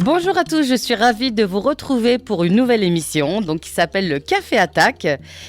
Bonjour à tous, je suis ravie de vous retrouver pour une nouvelle émission qui s'appelle le Café Attaque.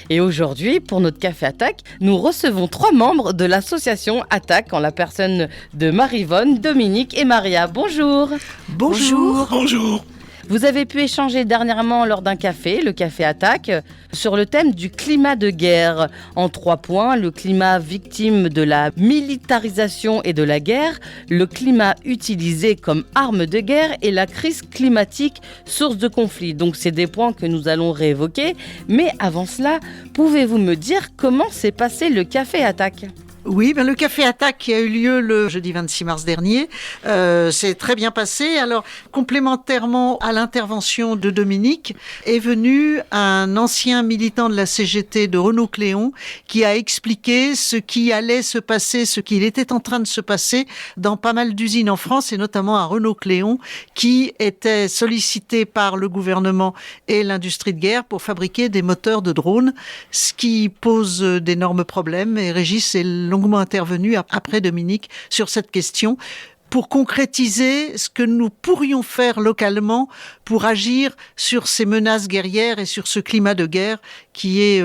Et aujourd'hui, pour notre Café Attaque, nous recevons 3 membres de l'association Attaque en la personne de Marie-Vonne, Dominique et Maria. Bonjour. Bonjour. Bonjour. Vous avez pu échanger dernièrement lors d'un café, le Café Attaque, sur le thème du climat de guerre. En 3 points, le climat victime de la militarisation et de la guerre, le climat utilisé comme arme de guerre et la crise climatique, source de conflit. Donc c'est des points que nous allons réévoquer. Mais avant cela, pouvez-vous me dire comment s'est passé le Café Attaque ? Oui, le Café Attaque qui a eu lieu le jeudi 26 mars dernier, s'est très bien passé. Alors, complémentairement à l'intervention de Dominique, est venu un ancien militant de la CGT de Renault-Cléon qui a expliqué ce qui allait se passer, ce qu'il était en train de se passer dans pas mal d'usines en France et notamment à Renault-Cléon qui était sollicité par le gouvernement et l'industrie de guerre pour fabriquer des moteurs de drones, ce qui pose d'énormes problèmes. Et Régis est longuement intervenu après Dominique sur cette question pour concrétiser ce que nous pourrions faire localement pour agir sur ces menaces guerrières et sur ce climat de guerre qui est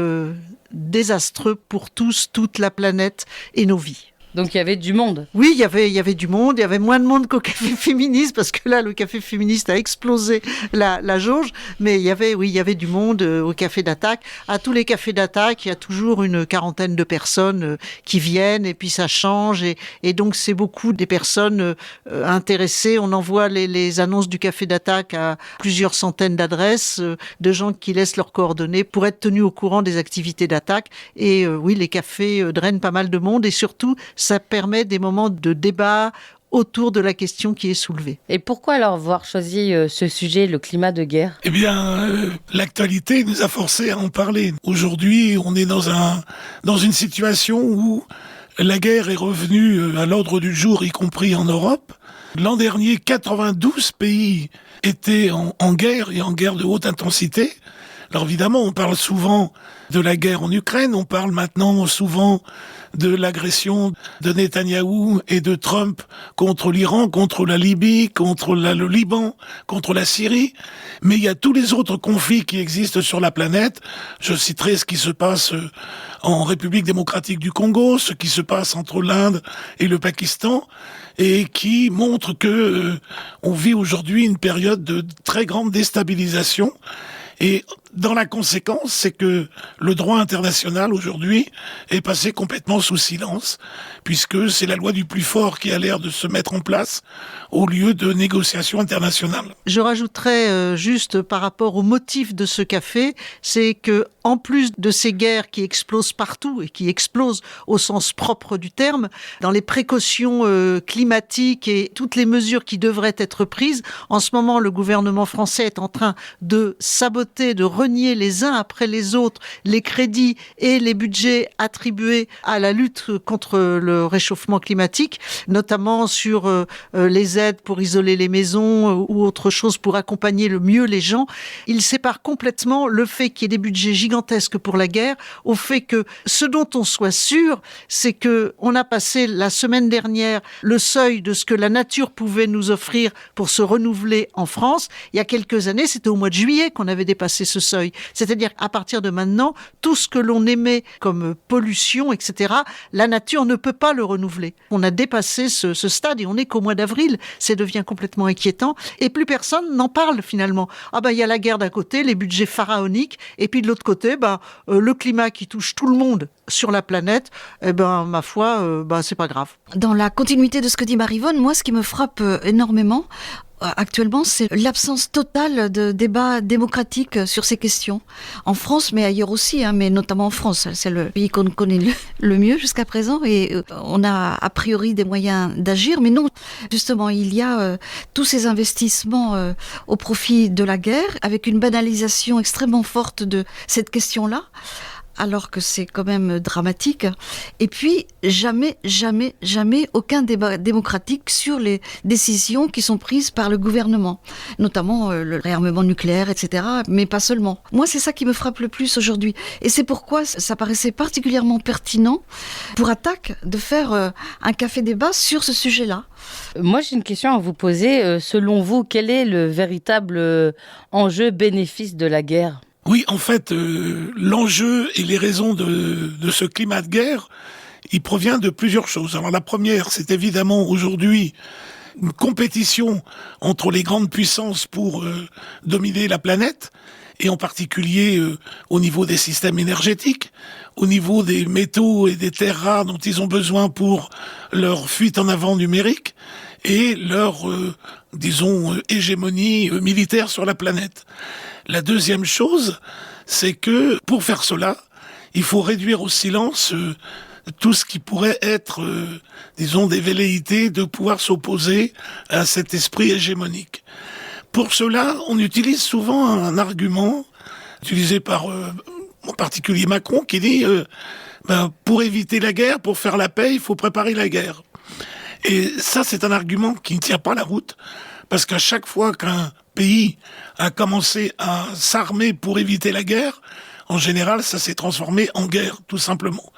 désastreux pour tous, toute la planète et nos vies. Donc il y avait du monde. Oui, il y avait du monde, il y avait moins de monde qu'au Café Féministe, parce que là, le Café Féministe a explosé la jauge, mais il y avait du monde au Café d'Attaque. À tous les cafés d'Attaque, il y a toujours une 40aine de personnes qui viennent, et puis ça change, et donc c'est beaucoup des personnes intéressées. On envoie les annonces du Café d'Attaque à plusieurs centaines d'adresses, de gens qui laissent leurs coordonnées pour être tenus au courant des activités d'Attaque. Et oui, les cafés drainent pas mal de monde, et surtout, ça permet des moments de débat autour de la question qui est soulevée. Et pourquoi alors avoir choisi ce sujet, le climat de guerre ? Eh bien, l'actualité nous a forcés à en parler. Aujourd'hui, on est dans une situation où la guerre est revenue à l'ordre du jour, y compris en Europe. L'an dernier, 92 pays étaient en guerre et en guerre de haute intensité. Alors évidemment, on parle souvent de la guerre en Ukraine, on parle maintenant souvent de l'agression de Netanyahou et de Trump contre l'Iran, contre la Libye, contre le Liban, contre la Syrie. Mais il y a tous les autres conflits qui existent sur la planète. Je citerai ce qui se passe en République démocratique du Congo, ce qui se passe entre l'Inde et le Pakistan, et qui montrent que on vit aujourd'hui une période de très grande déstabilisation. Et dans la conséquence, c'est que le droit international aujourd'hui est passé complètement sous silence, puisque c'est la loi du plus fort qui a l'air de se mettre en place au lieu de négociations internationales. Je rajouterais juste par rapport au motif de ce café, c'est que en plus de ces guerres qui explosent partout et qui explosent au sens propre du terme, dans les précautions climatiques et toutes les mesures qui devraient être prises, en ce moment le gouvernement français est en train de saboter, de renier les uns après les autres les crédits et les budgets attribués à la lutte contre le réchauffement climatique, notamment sur les aides pour isoler les maisons ou autre chose pour accompagner le mieux les gens. Il sépare complètement le fait qu'il y ait des budgets gigantesques pour la guerre au fait que ce dont on soit sûr, c'est que on a passé la semaine dernière le seuil de ce que la nature pouvait nous offrir pour se renouveler en France. Il y a quelques années, c'était au mois de juillet qu'on avait dépassé ce seuil. C'est-à-dire qu'à partir de maintenant, tout ce que l'on émet comme pollution, etc., la nature ne peut pas le renouveler. On a dépassé ce stade et on n'est qu'au mois d'avril. Ça devient complètement inquiétant et plus personne n'en parle finalement. Il y a la guerre d'un côté, les budgets pharaoniques, et puis de l'autre côté, le climat qui touche tout le monde sur la planète, ma foi, c'est pas grave. Dans la continuité de ce que dit Marie-Vonne, moi, ce qui me frappe énormément, actuellement, c'est l'absence totale de débat démocratique sur ces questions. En France, mais ailleurs aussi, mais notamment en France. C'est le pays qu'on connaît le mieux jusqu'à présent et on a a priori des moyens d'agir. Mais non, justement, il y a tous ces investissements au profit de la guerre avec une banalisation extrêmement forte de cette question-là. alors que c'est quand même dramatique. Et puis, jamais, jamais, jamais aucun débat démocratique sur les décisions qui sont prises par le gouvernement, notamment le réarmement nucléaire, etc., mais pas seulement. Moi, c'est ça qui me frappe le plus aujourd'hui. Et c'est pourquoi ça paraissait particulièrement pertinent pour Attac de faire un café-débat sur ce sujet-là. Moi, j'ai une question à vous poser. Selon vous, quel est le véritable enjeu-bénéfice de la guerre ? Oui, en fait, l'enjeu et les raisons de ce climat de guerre, il provient de plusieurs choses. Alors la première, c'est évidemment aujourd'hui une compétition entre les grandes puissances pour dominer la planète, et en particulier au niveau des systèmes énergétiques, au niveau des métaux et des terres rares dont ils ont besoin pour leur fuite en avant numérique et leur, hégémonie militaire sur la planète. La deuxième chose, c'est que pour faire cela, il faut réduire au silence tout ce qui pourrait être, des velléités de pouvoir s'opposer à cet esprit hégémonique. Pour cela, on utilise souvent un argument utilisé par, en particulier Macron, qui dit pour éviter la guerre, pour faire la paix, il faut préparer la guerre. Et ça, c'est un argument qui ne tient pas la route, parce qu'à chaque fois qu'un pays a commencé à s'armer pour éviter la guerre, en général, ça s'est transformé en guerre, tout simplement.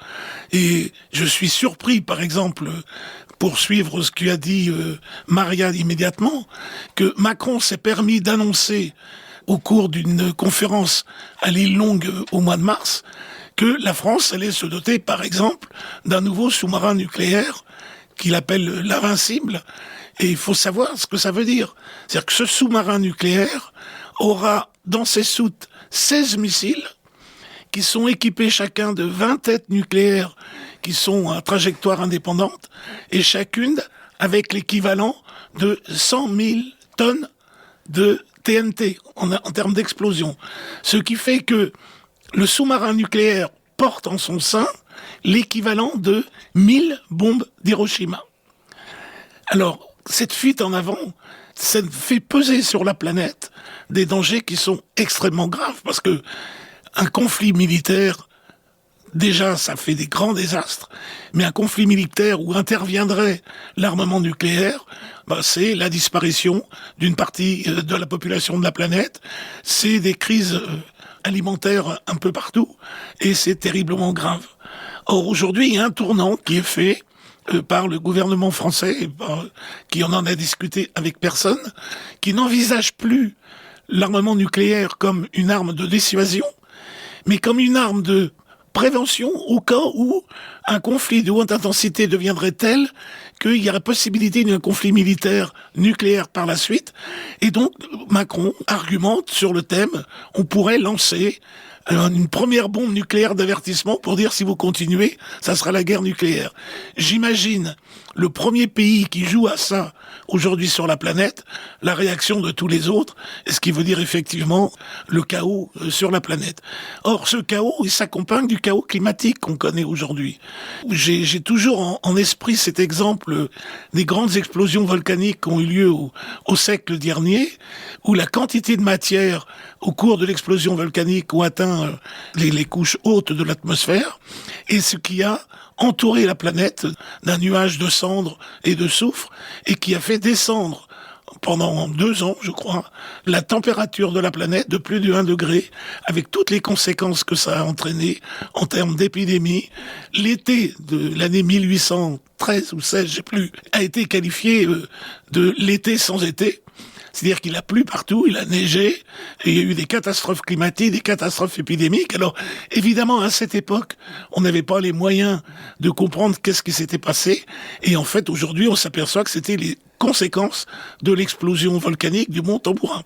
Et je suis surpris, par exemple, pour suivre ce qu'a dit Maria immédiatement, que Macron s'est permis d'annoncer au cours d'une conférence à l'île Longue au mois de mars que la France allait se doter, par exemple, d'un nouveau sous-marin nucléaire qu'il appelle l'Invincible. Et il faut savoir ce que ça veut dire. C'est-à-dire que ce sous-marin nucléaire aura dans ses soutes 16 missiles qui sont équipés chacun de 20 têtes nucléaires qui sont à trajectoire indépendante et chacune avec l'équivalent de 100 000 tonnes de TNT en termes d'explosion. Ce qui fait que le sous-marin nucléaire porte en son sein l'équivalent de 1000 bombes d'Hiroshima. Alors, cette fuite en avant, ça fait peser sur la planète des dangers qui sont extrêmement graves, parce que un conflit militaire, déjà, ça fait des grands désastres, mais un conflit militaire où interviendrait l'armement nucléaire, c'est la disparition d'une partie de la population de la planète, c'est des crises alimentaires un peu partout, et c'est terriblement grave. Or, aujourd'hui, il y a un tournant qui est fait par le gouvernement français, qui en a discuté avec personne, qui n'envisage plus l'armement nucléaire comme une arme de dissuasion, mais comme une arme de prévention au cas où un conflit de haute intensité deviendrait tel qu'il y aurait possibilité d'un conflit militaire nucléaire par la suite. Et donc, Macron argumente sur le thème, on pourrait lancer une première bombe nucléaire d'avertissement pour dire si vous continuez, ça sera la guerre nucléaire. J'imagine le premier pays qui joue à ça aujourd'hui sur la planète, la réaction de tous les autres, ce qui veut dire effectivement le chaos sur la planète. Or, ce chaos, il s'accompagne du chaos climatique qu'on connaît aujourd'hui. J'ai toujours en esprit cet exemple des grandes explosions volcaniques qui ont eu lieu au siècle dernier, où la quantité de matière au cours de l'explosion volcanique ont atteint les couches hautes de l'atmosphère, et ce qui a entouré la planète d'un nuage de cendres et de soufre, et qui a fait descendre pendant 2 ans, je crois, la température de la planète de plus de 1 degré, avec toutes les conséquences que ça a entraîné en termes d'épidémie. L'été de l'année 1813 ou 16, je sais plus, a été qualifié de l'été sans été. C'est-à-dire qu'il a plu partout, il a neigé, et il y a eu des catastrophes climatiques, des catastrophes épidémiques. Alors, évidemment, à cette époque, on n'avait pas les moyens de comprendre qu'est-ce qui s'était passé. Et en fait, aujourd'hui, on s'aperçoit que c'était les conséquences de l'explosion volcanique du mont Tambourin.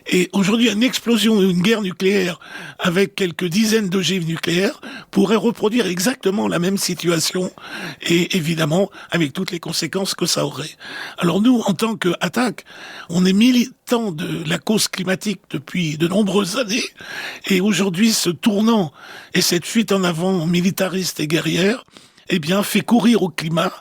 Et aujourd'hui, une explosion, une guerre nucléaire avec quelques dizaines d'ogives nucléaires pourrait reproduire exactement la même situation, et évidemment avec toutes les conséquences que ça aurait. Alors nous, en tant qu'Attac, on est militants de la cause climatique depuis de nombreuses années, et aujourd'hui ce tournant et cette fuite en avant militariste et guerrière, fait courir au climat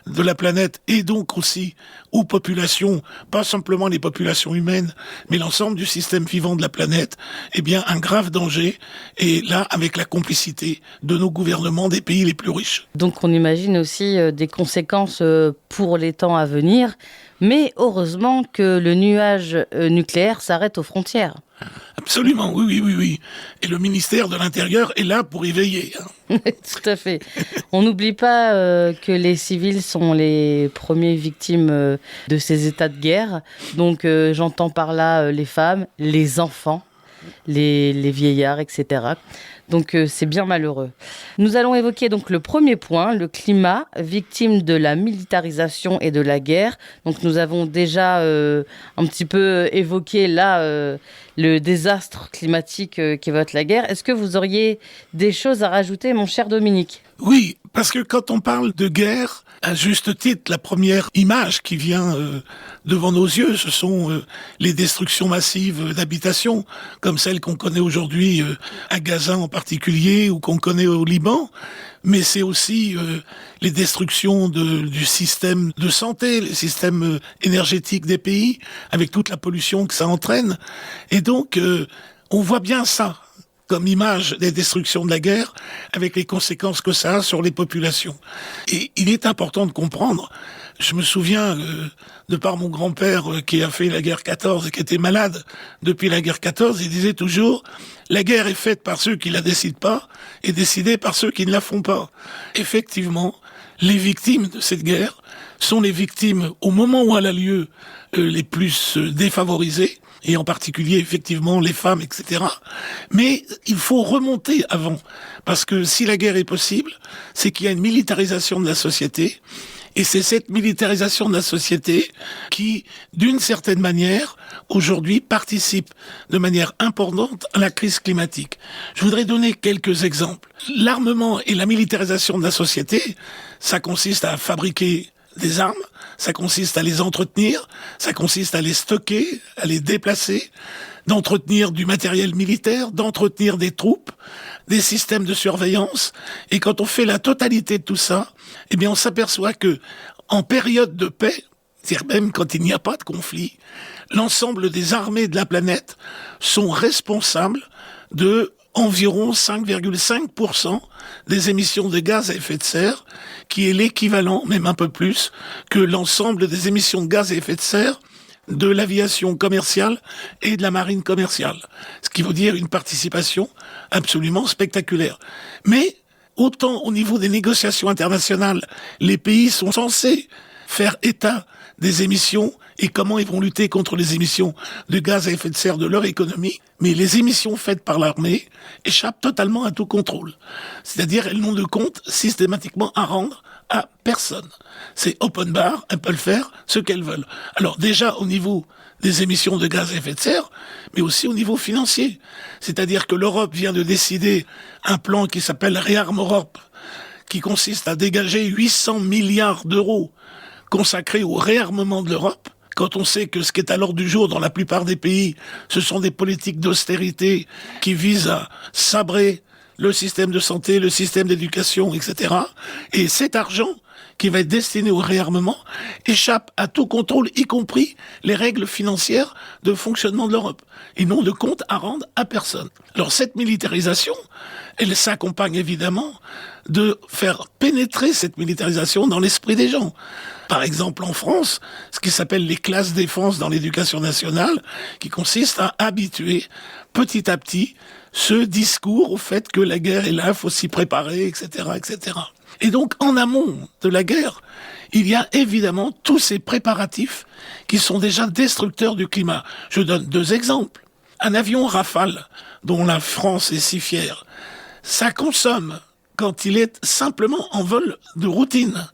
de la planète et donc aussi aux populations, pas simplement les populations humaines, mais l'ensemble du système vivant de la planète, eh bien un grave danger, et là avec la complicité de nos gouvernements des pays les plus riches. Donc on imagine aussi des conséquences pour les temps à venir, mais heureusement que le nuage nucléaire s'arrête aux frontières. Absolument, oui. Et le ministère de l'Intérieur est là pour y veiller. Tout à fait. On n'oublie pas que les civils sont les premières victimes de ces états de guerre. Donc j'entends par là les femmes, les enfants, les vieillards, etc. Donc c'est bien malheureux. Nous allons évoquer donc le premier point, le climat, victime de la militarisation et de la guerre. Donc nous avons déjà un petit peu évoqué là le désastre climatique qui va être la guerre. Est-ce que vous auriez des choses à rajouter, mon cher Dominique ? Oui, parce que quand on parle de guerre, à juste titre, la première image qui vient devant nos yeux, ce sont les destructions massives d'habitations, comme celles qu'on connaît aujourd'hui à Gaza en particulier, ou qu'on connaît au Liban. Mais c'est aussi les destructions du système de santé, le système énergétique des pays, avec toute la pollution que ça entraîne. Et donc, on voit bien ça comme image des destructions de la guerre, avec les conséquences que ça a sur les populations. Et il est important de comprendre, je me souviens, de par mon grand-père qui a fait la guerre 14 et qui était malade depuis la guerre 14, il disait toujours « La guerre est faite par ceux qui la décident pas et décidée par ceux qui ne la font pas ». Effectivement, les victimes de cette guerre sont les victimes, au moment où elle a lieu, les plus défavorisées, et en particulier, effectivement, les femmes, etc. Mais il faut remonter avant, parce que si la guerre est possible, c'est qu'il y a une militarisation de la société, et c'est cette militarisation de la société qui, d'une certaine manière, aujourd'hui, participe de manière importante à la crise climatique. Je voudrais donner quelques exemples. L'armement et la militarisation de la société, ça consiste à fabriquer des armes, ça consiste à les entretenir, ça consiste à les stocker, à les déplacer, d'entretenir du matériel militaire, d'entretenir des troupes, des systèmes de surveillance. Et quand on fait la totalité de tout ça, eh bien on s'aperçoit que en période de paix, c'est-à-dire même quand il n'y a pas de conflit, l'ensemble des armées de la planète sont responsables de environ 5,5% des émissions de gaz à effet de serre, qui est l'équivalent, même un peu plus, que l'ensemble des émissions de gaz à effet de serre de l'aviation commerciale et de la marine commerciale. Ce qui veut dire une participation absolument spectaculaire. Mais, autant au niveau des négociations internationales, les pays sont censés faire état des émissions et comment ils vont lutter contre les émissions de gaz à effet de serre de leur économie, mais les émissions faites par l'armée échappent totalement à tout contrôle. C'est-à-dire, elles n'ont de compte systématiquement à rendre à personne. C'est open bar, elles peuvent faire ce qu'elles veulent. Alors déjà au niveau des émissions de gaz à effet de serre, mais aussi au niveau financier. C'est-à-dire que l'Europe vient de décider un plan qui s'appelle Réarme Europe, qui consiste à dégager 800 milliards d'euros consacrés au réarmement de l'Europe, quand on sait que ce qui est à l'ordre du jour dans la plupart des pays, ce sont des politiques d'austérité qui visent à sabrer le système de santé, le système d'éducation, etc. Et cet argent qui va être destiné au réarmement échappe à tout contrôle, y compris les règles financières de fonctionnement de l'Europe, et non de compte à rendre à personne. Alors cette militarisation, elle s'accompagne évidemment de faire pénétrer cette militarisation dans l'esprit des gens. Par exemple, en France, ce qui s'appelle les classes défense dans l'éducation nationale, qui consiste à habituer petit à petit ce discours au fait que la guerre est là, il faut s'y préparer, etc., etc. Et donc, en amont de la guerre, il y a évidemment tous ces préparatifs qui sont déjà destructeurs du climat. Je donne 2 exemples. Un avion Rafale, dont la France est si fière, ça consomme, quand il est simplement en vol de routine,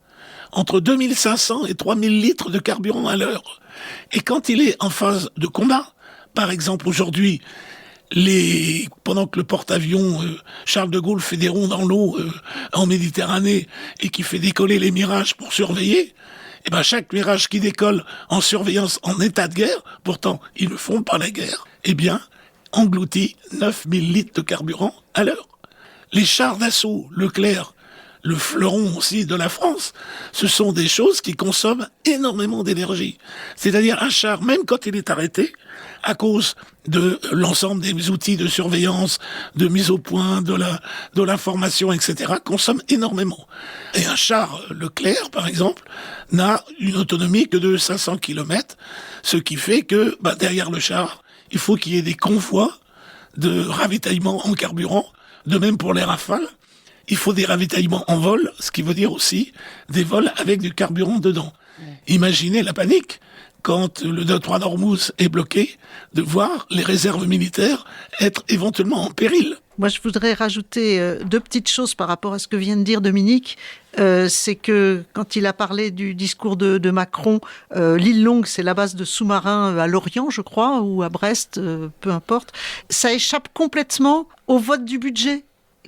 entre 2500 et 3000 litres de carburant à l'heure. Et quand il est en phase de combat, par exemple aujourd'hui, pendant que le porte-avions Charles de Gaulle fait des ronds dans l'eau en Méditerranée et qui fait décoller les Mirages pour surveiller, et ben chaque Mirage qui décolle en surveillance en état de guerre, pourtant ils ne font pas la guerre, eh bien engloutit 9000 litres de carburant à l'heure. Les chars d'assaut Leclerc le fleuron aussi de la France. Ce sont des choses qui consomment énormément d'énergie. C'est-à-dire un char, même quand il est arrêté, à cause de l'ensemble des outils de surveillance, de mise au point, de l'information, etc., consomme énormément. Et un char Leclerc, par exemple, n'a une autonomie que de 500 km, ce qui fait que derrière le char, il faut qu'il y ait des convois de ravitaillement en carburant, de même pour les Rafales. Il faut des ravitaillements en vol, ce qui veut dire aussi des vols avec du carburant dedans. Imaginez la panique quand le détroit d'Ormuz est bloqué, de voir les réserves militaires être éventuellement en péril. Moi, je voudrais rajouter deux petites choses par rapport à ce que vient de dire Dominique. C'est que quand il a parlé du discours de Macron, l'île Longue, c'est la base de sous-marins à Lorient, je crois, ou à Brest, peu importe. Ça échappe complètement au vote du budget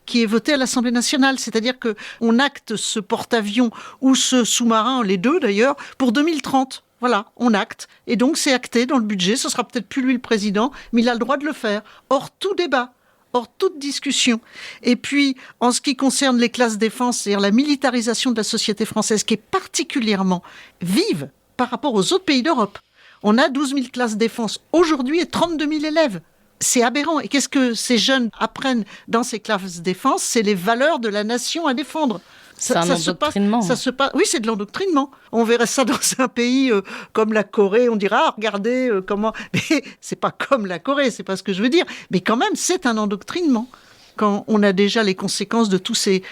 qui est voté à l'Assemblée nationale. C'est-à-dire qu'on acte ce porte-avions ou ce sous-marin, les deux d'ailleurs, pour 2030. Voilà, on acte. Et donc, c'est acté dans le budget. Ce sera peut-être plus lui le président, mais il a le droit de le faire. Hors tout débat, hors toute discussion. Et puis, en ce qui concerne les classes défense, c'est-à-dire la militarisation de la société française, qui est particulièrement vive par rapport aux autres pays d'Europe. On a 12 000 classes défense aujourd'hui et 32 000 élèves. C'est aberrant. Et qu'est-ce que ces jeunes apprennent dans ces classes défense ? C'est les valeurs de la nation à défendre. C'est un endoctrinement. Oui, c'est de l'endoctrinement. On verrait ça dans un pays comme la Corée. On dirait, regardez comment... Mais c'est pas comme la Corée, c'est pas ce que je veux dire. Mais quand même, c'est un endoctrinement. Quand on a déjà les conséquences de tous ces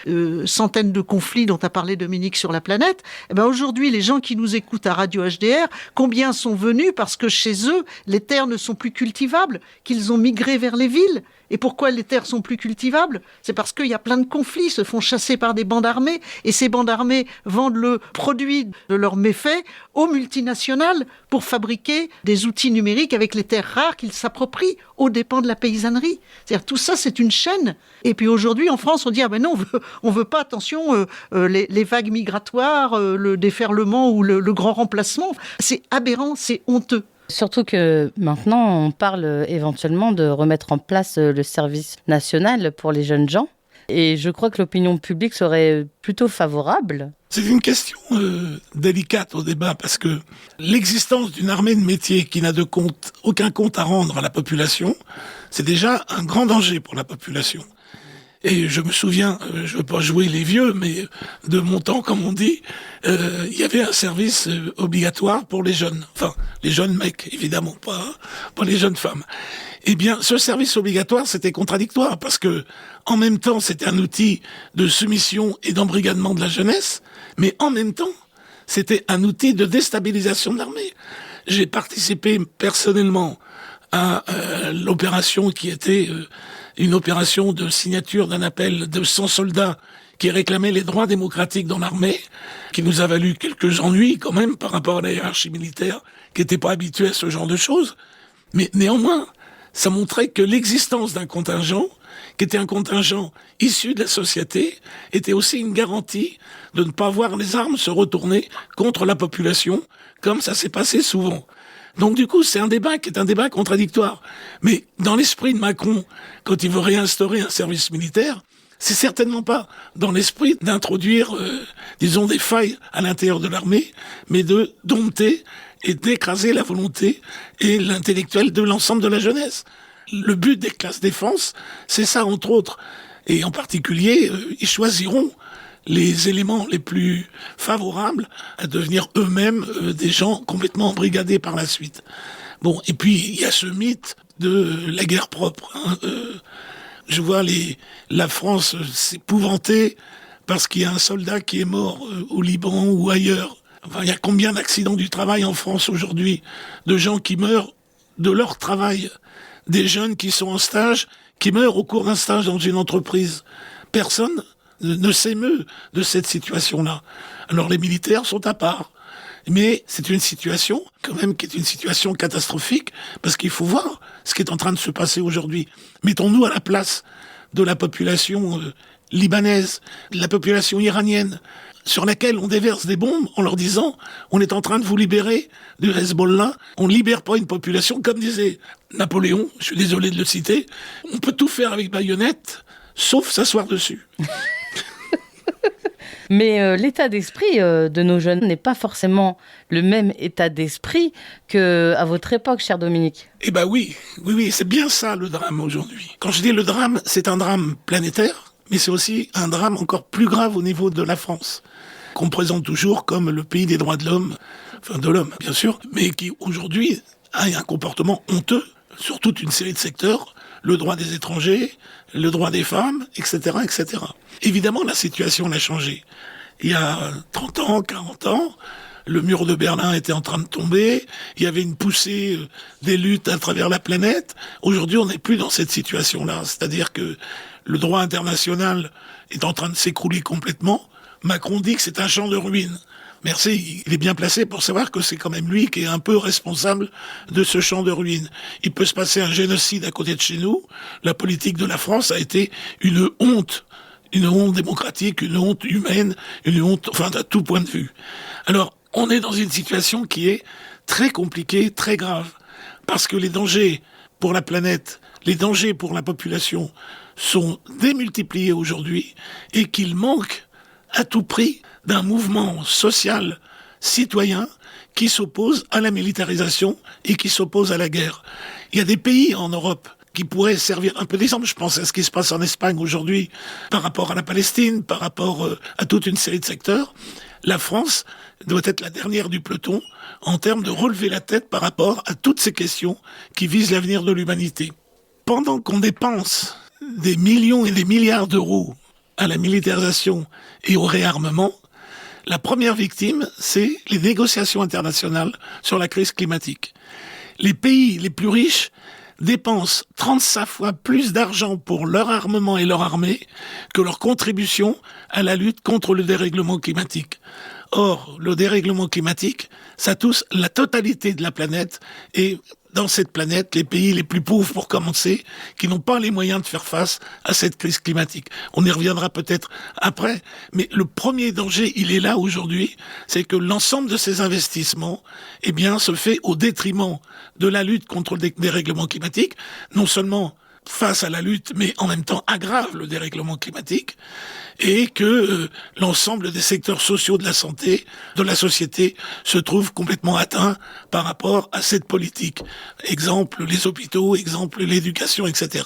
centaines de conflits dont a parlé Dominique sur la planète, aujourd'hui, les gens qui nous écoutent à Radio HDR, combien sont venus parce que chez eux, les terres ne sont plus cultivables, qu'ils ont migré vers les villes. Et pourquoi les terres sont plus cultivables ? C'est parce qu'il y a plein de conflits, se font chasser par des bandes armées, et ces bandes armées vendent le produit de leurs méfaits aux multinationales pour fabriquer des outils numériques avec les terres rares qu'ils s'approprient aux dépens de la paysannerie. C'est-à-dire tout ça, c'est une chaîne. Et puis aujourd'hui, en France, on dit non, on veut pas, attention, les vagues migratoires, le déferlement ou le grand remplacement. C'est aberrant, c'est honteux. Surtout que maintenant, on parle éventuellement de remettre en place le service national pour les jeunes gens. Et je crois que l'opinion publique serait plutôt favorable. C'est une question délicate au débat, parce que l'existence d'une armée de métier qui n'a aucun compte à rendre à la population, c'est déjà un grand danger pour la population. Et je me souviens, je ne veux pas jouer les vieux, mais de mon temps, comme on dit, il y avait un service obligatoire pour les jeunes. Enfin, les jeunes mecs, évidemment, pas les jeunes femmes. Eh bien, ce service obligatoire, c'était contradictoire, parce que, en même temps, c'était un outil de soumission et d'embrigadement de la jeunesse, mais en même temps, c'était un outil de déstabilisation de l'armée. J'ai participé personnellement à l'opération qui était une opération de signature d'un appel de 100 soldats qui réclamaient les droits démocratiques dans l'armée, qui nous a valu quelques ennuis quand même par rapport à la hiérarchie militaire, qui n'était pas habituée à ce genre de choses. Mais néanmoins, ça montrait que l'existence d'un contingent, qui était un contingent issu de la société, était aussi une garantie de ne pas voir les armes se retourner contre la population, comme ça s'est passé souvent. Donc du coup, c'est un débat qui est un débat contradictoire. Mais dans l'esprit de Macron, quand il veut réinstaurer un service militaire, c'est certainement pas dans l'esprit d'introduire, disons, des failles à l'intérieur de l'armée, mais de dompter et d'écraser la volonté et l'intellectuel de l'ensemble de la jeunesse. Le but des classes défense, c'est ça, entre autres. Et en particulier, ils choisiront les éléments les plus favorables à devenir eux-mêmes des gens complètement embrigadés par la suite. Bon, et puis il y a ce mythe de la guerre propre. Je vois la France s'épouvanter parce qu'il y a un soldat qui est mort au Liban ou ailleurs. Enfin, il y a combien d'accidents du travail en France aujourd'hui, de gens qui meurent de leur travail, des jeunes qui sont en stage, qui meurent au cours d'un stage dans une entreprise. Personne ne s'émeut de cette situation-là. Alors les militaires sont à part. Mais c'est une situation, quand même, qui est une situation catastrophique, parce qu'il faut voir ce qui est en train de se passer aujourd'hui. Mettons-nous à la place de la population libanaise, de la population iranienne, sur laquelle on déverse des bombes en leur disant « on est en train de vous libérer du Hezbollah ». On ne libère pas une population, comme disait Napoléon, je suis désolé de le citer, on peut tout faire avec baïonnette, sauf s'asseoir dessus. Mais l'état d'esprit de nos jeunes n'est pas forcément le même état d'esprit qu'à votre époque, cher Dominique. Eh ben oui, c'est bien ça le drame aujourd'hui. Quand je dis le drame, c'est un drame planétaire, mais c'est aussi un drame encore plus grave au niveau de la France, qu'on présente toujours comme le pays des droits de l'homme, enfin de l'homme bien sûr, mais qui aujourd'hui a un comportement honteux sur toute une série de secteurs, le droit des étrangers, le droit des femmes, etc., etc. Évidemment, la situation a changé. Il y a 30 ans, 40 ans, le mur de Berlin était en train de tomber, il y avait une poussée des luttes à travers la planète. Aujourd'hui, on n'est plus dans cette situation-là. C'est-à-dire que le droit international est en train de s'écrouler complètement. Macron dit que c'est un champ de ruines. Merci, il est bien placé pour savoir que c'est quand même lui qui est un peu responsable de ce champ de ruines. Il peut se passer un génocide à côté de chez nous. La politique de la France a été une honte démocratique, une honte humaine, une honte, enfin, à tout point de vue. Alors, on est dans une situation qui est très compliquée, très grave, parce que les dangers pour la planète, les dangers pour la population sont démultipliés aujourd'hui et qu'il manque à tout prix d'un mouvement social citoyen qui s'oppose à la militarisation et qui s'oppose à la guerre. Il y a des pays en Europe qui pourraient servir un peu d'exemple. Je pense à ce qui se passe en Espagne aujourd'hui par rapport à la Palestine, par rapport à toute une série de secteurs. La France doit être la dernière du peloton en termes de relever la tête par rapport à toutes ces questions qui visent l'avenir de l'humanité. Pendant qu'on dépense des millions et des milliards d'euros à la militarisation et au réarmement, la première victime, c'est les négociations internationales sur la crise climatique. Les pays les plus riches dépensent 35 fois plus d'argent pour leur armement et leur armée que leur contribution à la lutte contre le dérèglement climatique. Or, le dérèglement climatique, ça touche la totalité de la planète et dans cette planète, les pays les plus pauvres pour commencer, qui n'ont pas les moyens de faire face à cette crise climatique. On y reviendra peut-être après, mais le premier danger, il est là aujourd'hui, c'est que l'ensemble de ces investissements, eh bien, se fait au détriment de la lutte contre le dérèglement climatique, non seulement face à la lutte, mais en même temps aggrave le dérèglement climatique, et que l'ensemble des secteurs sociaux de la santé, de la société, se trouvent complètement atteints par rapport à cette politique. Exemple, les hôpitaux, exemple, l'éducation, etc.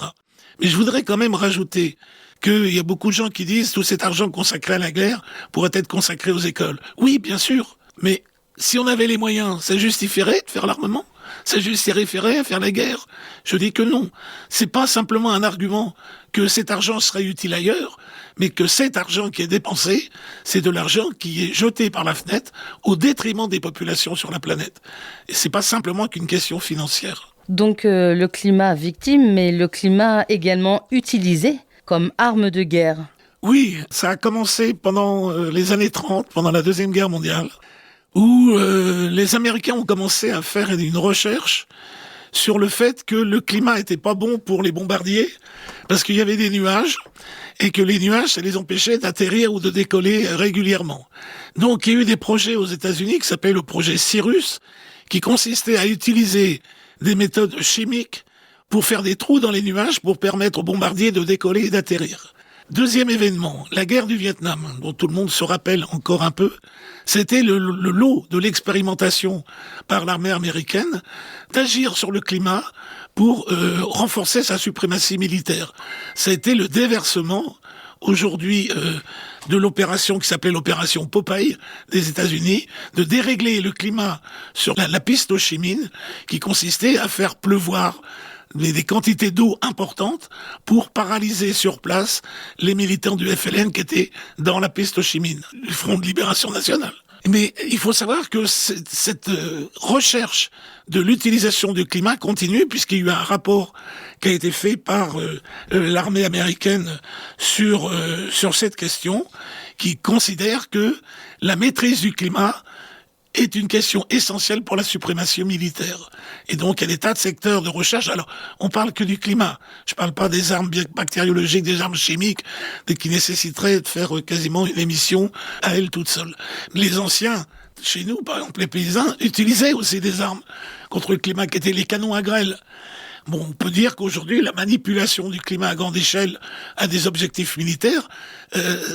Mais je voudrais quand même rajouter qu'il y a beaucoup de gens qui disent tout cet argent consacré à la guerre pourrait être consacré aux écoles. Oui, bien sûr, mais si on avait les moyens, ça justifierait de faire l'armement ? Ça justifierait à faire la guerre? Je dis que non. C'est pas simplement un argument que cet argent serait utile ailleurs, mais que cet argent qui est dépensé, c'est de l'argent qui est jeté par la fenêtre au détriment des populations sur la planète. Et c'est pas simplement qu'une question financière. Donc le climat victime, mais le climat également utilisé comme arme de guerre. Oui, ça a commencé pendant les années 30, pendant la Deuxième Guerre mondiale, où les Américains ont commencé à faire une recherche sur le fait que le climat était pas bon pour les bombardiers, parce qu'il y avait des nuages, et que les nuages, ça les empêchait d'atterrir ou de décoller régulièrement. Donc il y a eu des projets aux États-Unis qui s'appellent le projet Cyrus, qui consistait à utiliser des méthodes chimiques pour faire des trous dans les nuages pour permettre aux bombardiers de décoller et d'atterrir. Deuxième événement, la guerre du Vietnam, dont tout le monde se rappelle encore un peu, c'était le lot de l'expérimentation par l'armée américaine d'agir sur le climat pour renforcer sa suprématie militaire. Ça a été le déversement aujourd'hui de l'opération qui s'appelait l'opération Popeye des États-Unis, de dérégler le climat sur la piste Ho Chi Minh, qui consistait à faire pleuvoir des quantités d'eau importantes pour paralyser sur place les militants du FLN qui étaient dans la piste Ho Chi Minh, du Front de Libération Nationale. Mais il faut savoir que cette recherche de l'utilisation du climat continue, puisqu'il y a eu un rapport qui a été fait par l'armée américaine sur cette question, qui considère que la maîtrise du climat est une question essentielle pour la suprématie militaire. Et donc, il y a des tas de secteurs de recherche. Alors, on parle que du climat. Je parle pas des armes bactériologiques, des armes chimiques, qui nécessiteraient de faire quasiment une émission à elles toutes seules. Les anciens, chez nous, par exemple, les paysans, utilisaient aussi des armes contre le climat, qui étaient les canons à grêle. Bon, on peut dire qu'aujourd'hui, la manipulation du climat à grande échelle à des objectifs militaires,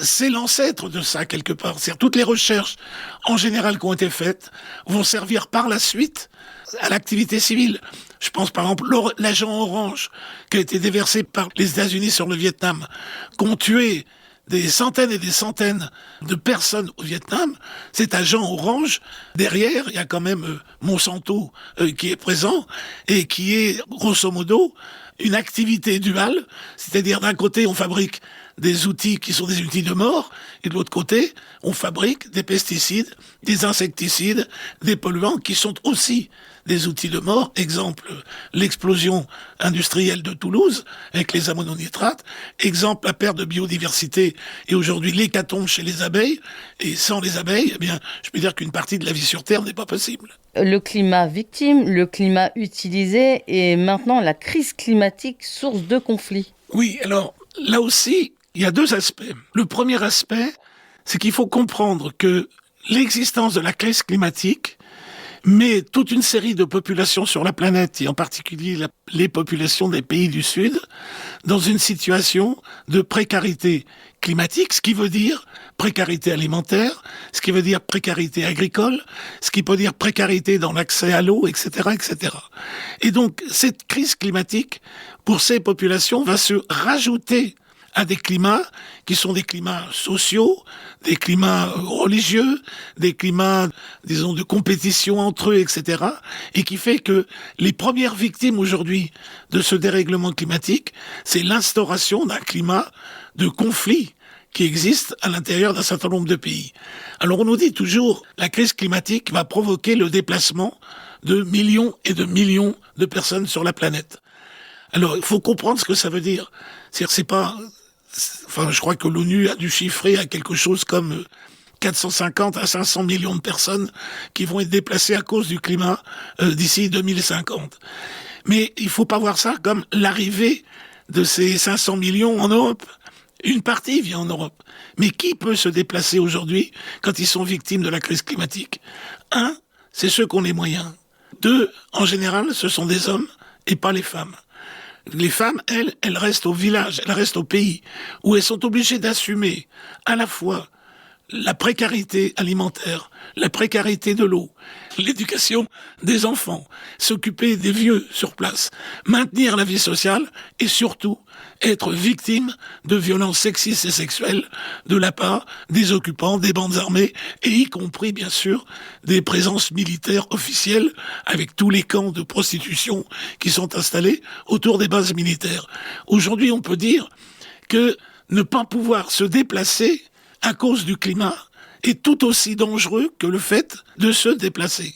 c'est l'ancêtre de ça, quelque part. C'est-à-dire, toutes les recherches, en général, qui ont été faites, vont servir par la suite à l'activité civile. Je pense, par exemple, l'agent orange, qui a été déversé par les États-Unis sur le Vietnam, qui ont tué des centaines et des centaines de personnes au Vietnam. Cet agent orange, derrière, il y a quand même Monsanto qui est présent et qui est, grosso modo, une activité duale. C'est-à-dire, d'un côté, on fabrique des outils qui sont des outils de mort, et de l'autre côté, on fabrique des pesticides, des insecticides, des polluants qui sont aussi des outils de mort. Exemple, l'explosion industrielle de Toulouse avec les ammonionitrates. Exemple, la perte de biodiversité et aujourd'hui l'hécatombe chez les abeilles. Et sans les abeilles, eh bien, je peux dire qu'une partie de la vie sur Terre n'est pas possible. Le climat victime, le climat utilisé et maintenant la crise climatique, source de conflits. Oui, alors là aussi, il y a deux aspects. Le premier aspect, c'est qu'il faut comprendre que l'existence de la crise climatique met toute une série de populations sur la planète, et en particulier les populations des pays du Sud, dans une situation de précarité climatique, ce qui veut dire précarité alimentaire, ce qui veut dire précarité agricole, ce qui peut dire précarité dans l'accès à l'eau, etc., etc. Et donc, cette crise climatique, pour ces populations, va se rajouter à des climats qui sont des climats sociaux, des climats religieux, des climats, disons, de compétition entre eux, etc. Et qui fait que les premières victimes aujourd'hui de ce dérèglement climatique, c'est l'instauration d'un climat de conflit qui existe à l'intérieur d'un certain nombre de pays. Alors on nous dit toujours, la crise climatique va provoquer le déplacement de millions et de millions de personnes sur la planète. Alors il faut comprendre ce que ça veut dire. C'est-à-dire, c'est pas... Enfin, je crois que l'ONU a dû chiffrer à quelque chose comme 450 à 500 millions de personnes qui vont être déplacées à cause du climat d'ici 2050. Mais il faut pas voir ça comme l'arrivée de ces 500 millions en Europe. Une partie vient en Europe. Mais qui peut se déplacer aujourd'hui quand ils sont victimes de la crise climatique? Un, c'est ceux qui ont les moyens. Deux, en général, ce sont des hommes et pas les femmes. Les femmes, elles restent au village, elles restent au pays, où elles sont obligées d'assumer à la fois la précarité alimentaire, la précarité de l'eau, l'éducation des enfants, s'occuper des vieux sur place, maintenir la vie sociale et surtout être victime de violences sexistes et sexuelles de la part des occupants, des bandes armées et y compris bien sûr des présences militaires officielles avec tous les camps de prostitution qui sont installés autour des bases militaires. Aujourd'hui, on peut dire que ne pas pouvoir se déplacer à cause du climat est tout aussi dangereux que le fait de se déplacer.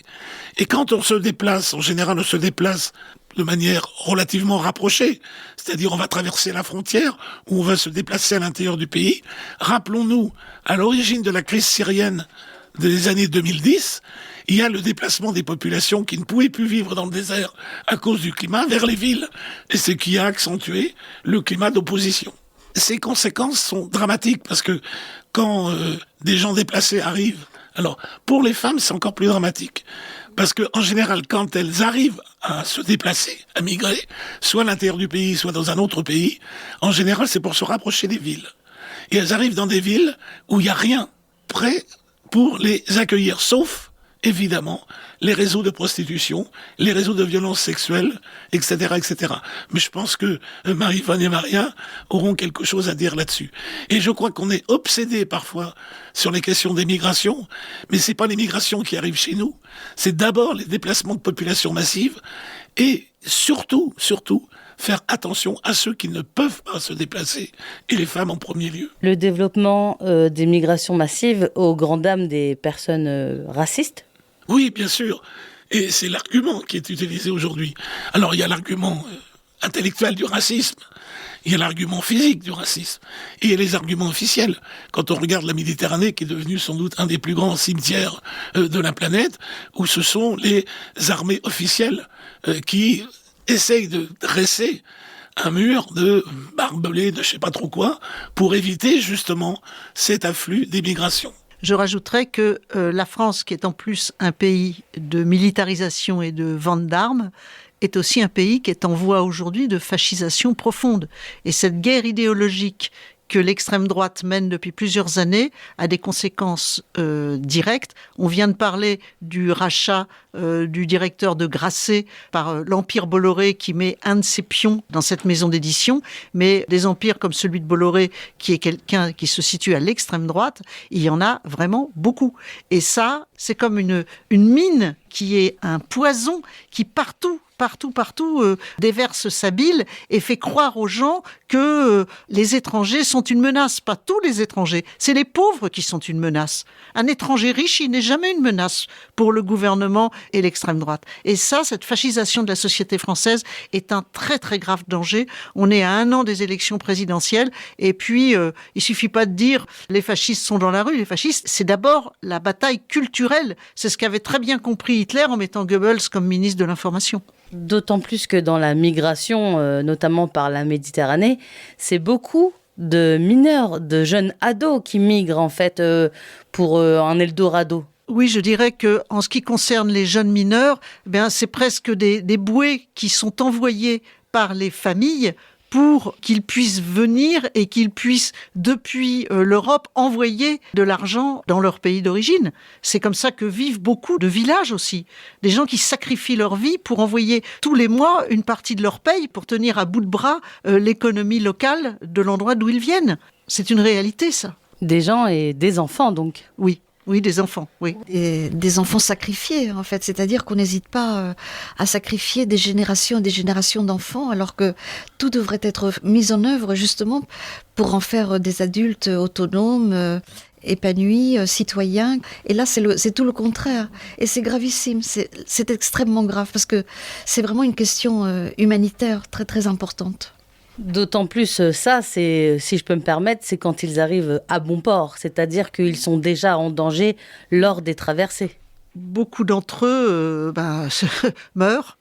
Et quand on se déplace, en général on se déplace de manière relativement rapprochée, c'est-à-dire on va traverser la frontière ou on va se déplacer à l'intérieur du pays. Rappelons-nous, à l'origine de la crise syrienne des années 2010, il y a le déplacement des populations qui ne pouvaient plus vivre dans le désert à cause du climat vers les villes, et ce qui a accentué le climat d'opposition. Ces conséquences sont dramatiques parce que quand des gens déplacés arrivent, alors pour les femmes c'est encore plus dramatique parce que en général quand elles arrivent à se déplacer, à migrer, soit à l'intérieur du pays, soit dans un autre pays, en général c'est pour se rapprocher des villes. Et elles arrivent dans des villes où il n'y a rien prêt pour les accueillir, sauf évidemment les réseaux de prostitution, les réseaux de violences sexuelles, etc., etc. Mais je pense que Marie-Vonne et Maria auront quelque chose à dire là-dessus. Et je crois qu'on est obsédé parfois sur les questions des migrations, mais c'est pas les migrations qui arrivent chez nous. C'est d'abord les déplacements de population massive et surtout, faire attention à ceux qui ne peuvent pas se déplacer, et les femmes en premier lieu. Le développement des migrations massives aux grandes dames des personnes racistes? Oui, bien sûr. Et c'est l'argument qui est utilisé aujourd'hui. Alors, il y a l'argument intellectuel du racisme, il y a l'argument physique du racisme, et il y a les arguments officiels. Quand on regarde la Méditerranée, qui est devenue sans doute un des plus grands cimetières de la planète, où ce sont les armées officielles qui essayent de dresser un mur de barbelés, de je sais pas trop quoi, pour éviter justement cet afflux d'immigration. Je rajouterais que la France, qui est en plus un pays de militarisation et de vente d'armes, est aussi un pays qui est en voie aujourd'hui de fascisation profonde. Et cette guerre idéologique que l'extrême droite mène depuis plusieurs années a des conséquences directes. On vient de parler du rachat du directeur de Grasset par l'Empire Bolloré qui met un de ses pions dans cette maison d'édition, mais des empires comme celui de Bolloré qui est quelqu'un qui se situe à l'extrême droite, il y en a vraiment beaucoup. Et ça, c'est comme une mine qui est un poison qui partout déverse sa bile et fait croire aux gens que les étrangers sont une menace. Pas tous les étrangers, c'est les pauvres qui sont une menace. Un étranger riche, il n'est jamais une menace pour le gouvernement et l'extrême droite. Et ça, cette fascisation de la société française est un très très grave danger. On est à 1 an des élections présidentielles et puis il suffit pas de dire les fascistes sont dans la rue. Les fascistes, c'est d'abord la bataille culturelle. C'est ce qu'avait très bien compris Hitler en mettant Goebbels comme ministre de l'Information. D'autant plus que dans la migration, notamment par la Méditerranée, c'est beaucoup de mineurs, de jeunes ados qui migrent en fait pour un Eldorado. Oui, je dirais que en ce qui concerne les jeunes mineurs, c'est presque des bouées qui sont envoyées par les familles pour qu'ils puissent venir et qu'ils puissent, depuis l'Europe, envoyer de l'argent dans leur pays d'origine. C'est comme ça que vivent beaucoup de villages aussi. Des gens qui sacrifient leur vie pour envoyer tous les mois une partie de leur paye pour tenir à bout de bras l'économie locale de l'endroit d'où ils viennent. C'est une réalité, ça. Des gens et des enfants, donc. Oui, des enfants, oui. Et des enfants sacrifiés, en fait. C'est-à-dire qu'on n'hésite pas à sacrifier des générations et des générations d'enfants, alors que tout devrait être mis en œuvre, justement, pour en faire des adultes autonomes, épanouis, citoyens. Et là, c'est tout le contraire. Et c'est gravissime. C'est extrêmement grave, parce que c'est vraiment une question humanitaire très, très importante. D'autant plus ça, c'est, si je peux me permettre, c'est quand ils arrivent à bon port, c'est-à-dire qu'ils sont déjà en danger lors des traversées. Beaucoup d'entre eux meurent.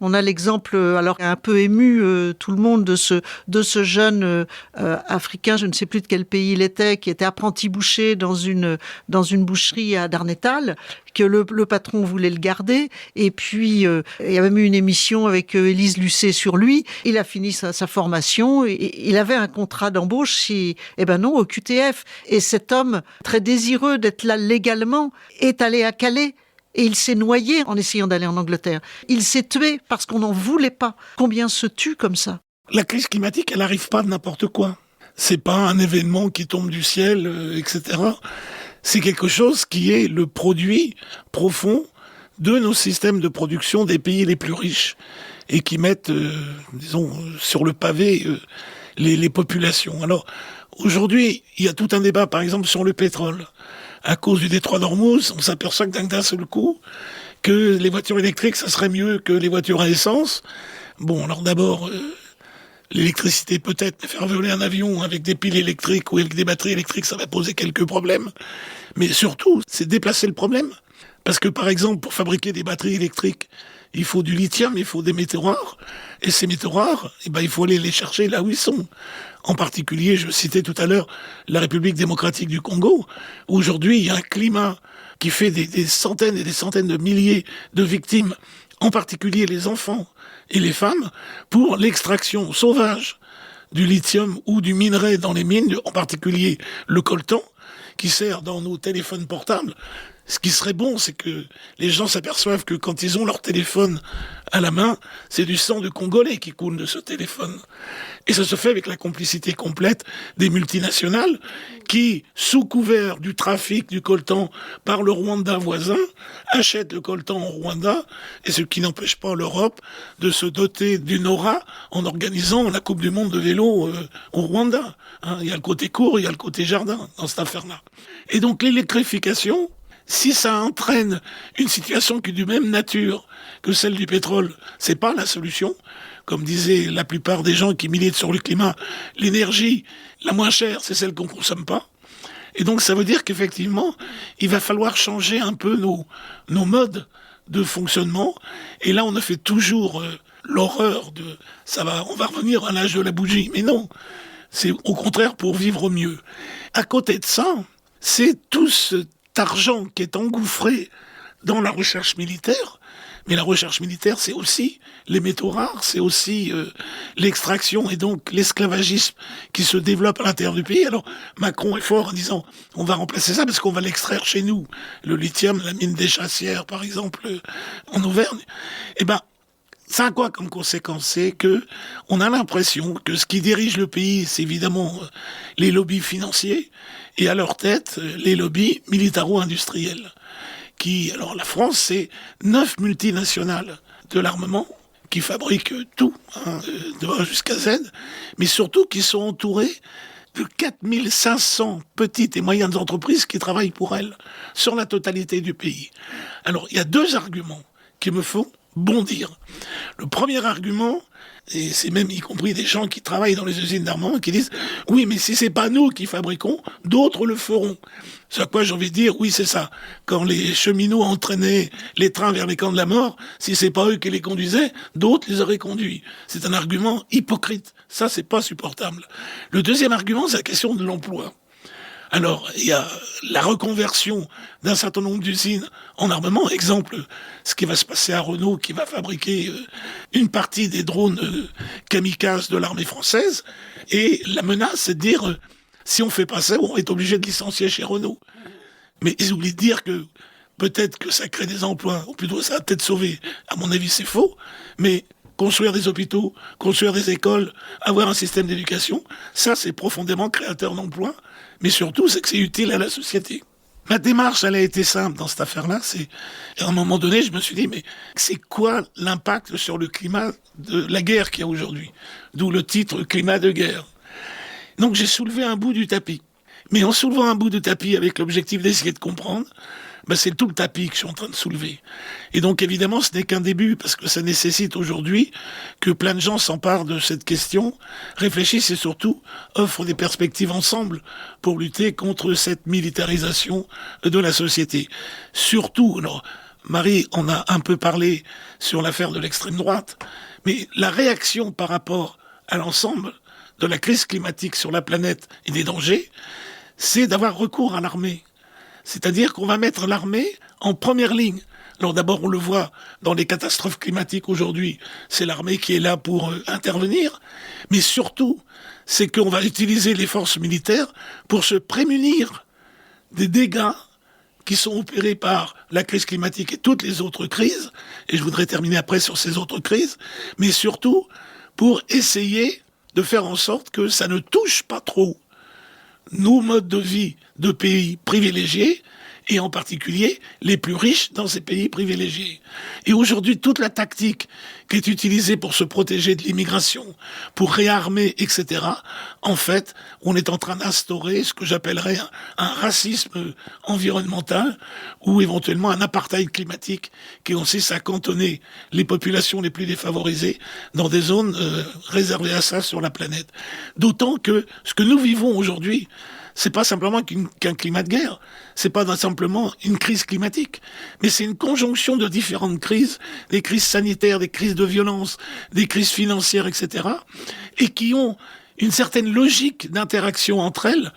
On a l'exemple, alors un peu ému, tout le monde, de ce jeune africain, je ne sais plus de quel pays il était, qui était apprenti boucher dans une boucherie à Darnétal, que le patron voulait le garder. Et puis, il y a même eu une émission avec Élise Lucet sur lui. Il a fini sa formation. Et il avait un contrat d'embauche, au QTF. Et cet homme, très désireux d'être là légalement, est allé à Calais. Et il s'est noyé en essayant d'aller en Angleterre. Il s'est tué parce qu'on n'en voulait pas. Combien se tuent comme ça ? La crise climatique, elle n'arrive pas de n'importe quoi. C'est pas un événement qui tombe du ciel, etc. C'est quelque chose qui est le produit profond de nos systèmes de production des pays les plus riches et qui mettent, sur le pavé les populations. Alors, aujourd'hui, il y a tout un débat, par exemple, sur le pétrole. À cause du détroit d'Ormuz, on s'aperçoit que d'un seul coup, que les voitures électriques, ça serait mieux que les voitures à essence. Bon, alors d'abord, l'électricité peut-être, mais faire voler un avion avec des piles électriques ou avec des batteries électriques, ça va poser quelques problèmes. Mais surtout, c'est déplacer le problème. Parce que par exemple, pour fabriquer des batteries électriques, il faut du lithium, il faut des métaux rares. Et ces métaux rares, il faut aller les chercher là où ils sont. En particulier, je citais tout à l'heure la République démocratique du Congo. Aujourd'hui, il y a un climat qui fait des centaines et des centaines de milliers de victimes, en particulier les enfants et les femmes, pour l'extraction sauvage du lithium ou du minerai dans les mines, en particulier le coltan, qui sert dans nos téléphones portables. Ce qui serait bon, c'est que les gens s'aperçoivent que quand ils ont leur téléphone à la main, c'est du sang de Congolais qui coule de ce téléphone. Et ça se fait avec la complicité complète des multinationales qui, sous couvert du trafic du coltan par le Rwanda voisin, achètent le coltan au Rwanda, et ce qui n'empêche pas l'Europe de se doter d'une aura en organisant la Coupe du Monde de vélo au Rwanda. Il y a le côté court, il y a le côté jardin dans cette affaire-là. Et donc l'électrification, si ça entraîne une situation qui est du même nature que celle du pétrole, c'est pas la solution. Comme disaient la plupart des gens qui militent sur le climat, l'énergie la moins chère, c'est celle qu'on consomme pas. Et donc ça veut dire qu'effectivement, il va falloir changer un peu nos modes de fonctionnement. Et là, on a fait toujours l'horreur de on va revenir à l'âge de la bougie. Mais non, c'est au contraire pour vivre mieux. À côté de ça, c'est tout cet argent qui est engouffré dans la recherche militaire Mais la recherche militaire, c'est aussi les métaux rares, c'est aussi l'extraction et donc l'esclavagisme qui se développe à l'intérieur du pays. Alors Macron est fort en disant on va remplacer ça parce qu'on va l'extraire chez nous. Le lithium, la mine des Chassières, par exemple, en Auvergne. Eh ben, ça a quoi comme conséquence? C'est que on a l'impression que ce qui dirige le pays, c'est évidemment les lobbies financiers et à leur tête, les lobbies militaro-industriels. Alors la France, c'est 9 multinationales de l'armement qui fabriquent tout, de A jusqu'à Z, mais surtout qui sont entourées de 4500 petites et moyennes entreprises qui travaillent pour elles sur la totalité du pays. Alors il y a 2 arguments qui me font bondir. Le premier argument, et c'est même y compris des gens qui travaillent dans les usines d'armement qui disent « Oui, mais si c'est pas nous qui fabriquons, d'autres le feront. » C'est à quoi j'ai envie de dire « Oui, c'est ça. Quand les cheminots entraînaient les trains vers les camps de la mort, si c'est pas eux qui les conduisaient, d'autres les auraient conduits. » C'est un argument hypocrite. Ça, c'est pas supportable. Le deuxième argument, c'est la question de l'emploi. Alors, il y a la reconversion d'un certain nombre d'usines en armement. Exemple, ce qui va se passer à Renault, qui va fabriquer une partie des drones kamikazes de l'armée française. Et la menace, c'est de dire, si on fait pas ça, on est obligé de licencier chez Renault. Mais ils oublient de dire que peut-être que ça crée des emplois, ou plutôt ça va peut-être sauver. À mon avis, c'est faux. Mais construire des hôpitaux, construire des écoles, avoir un système d'éducation, ça, c'est profondément créateur d'emplois. Mais surtout, c'est que c'est utile à la société. Ma démarche, elle a été simple dans cette affaire-là. À un moment donné, je me suis dit, mais c'est quoi l'impact sur le climat de la guerre qu'il y a aujourd'hui? D'où le titre « Climat de guerre ». Donc j'ai soulevé un bout du tapis. Mais en soulevant un bout de tapis avec l'objectif d'essayer de comprendre, c'est tout le tapis que je suis en train de soulever. Et donc évidemment, ce n'est qu'un début, parce que ça nécessite aujourd'hui que plein de gens s'emparent de cette question, réfléchissent et surtout offrent des perspectives ensemble pour lutter contre cette militarisation de la société. Surtout, alors, Marie en a un peu parlé sur l'affaire de l'extrême droite, mais la réaction par rapport à l'ensemble de la crise climatique sur la planète et des dangers, c'est d'avoir recours à l'armée. C'est-à-dire qu'on va mettre l'armée en première ligne. Alors d'abord, on le voit dans les catastrophes climatiques aujourd'hui, c'est l'armée qui est là pour intervenir, mais surtout, c'est qu'on va utiliser les forces militaires pour se prémunir des dégâts qui sont opérés par la crise climatique et toutes les autres crises, et je voudrais terminer après sur ces autres crises, mais surtout pour essayer de faire en sorte que ça ne touche pas trop nos modes de vie de pays privilégiés, et en particulier les plus riches dans ces pays privilégiés. Et aujourd'hui, toute la tactique qui est utilisée pour se protéger de l'immigration, pour réarmer, etc., en fait, on est en train d'instaurer ce que j'appellerais un racisme environnemental ou éventuellement un apartheid climatique qui consiste à cantonner les populations les plus défavorisées dans des zones réservées à ça sur la planète. D'autant que ce que nous vivons aujourd'hui, c'est pas simplement qu'un climat de guerre, c'est pas simplement une crise climatique, mais c'est une conjonction de différentes crises, des crises sanitaires, des crises de violence, des crises financières, etc., et qui ont une certaine logique d'interaction entre elles.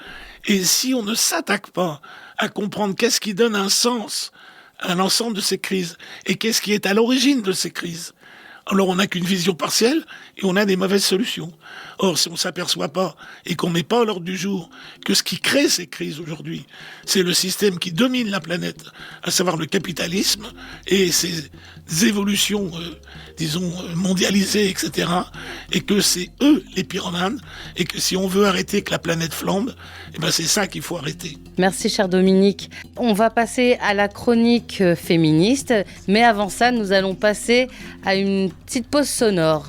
Et si on ne s'attaque pas à comprendre qu'est-ce qui donne un sens à l'ensemble de ces crises, et qu'est-ce qui est à l'origine de ces crises, alors on n'a qu'une vision partielle et on a des mauvaises solutions. Or, si on ne s'aperçoit pas et qu'on ne met pas à l'ordre du jour que ce qui crée ces crises aujourd'hui, c'est le système qui domine la planète, à savoir le capitalisme et ses évolutions, mondialisées, etc., et que c'est eux les pyromanes, et que si on veut arrêter que la planète flambe, c'est ça qu'il faut arrêter. Merci, cher Dominique. On va passer à la chronique féministe, mais avant ça, nous allons passer à une petite pause sonore.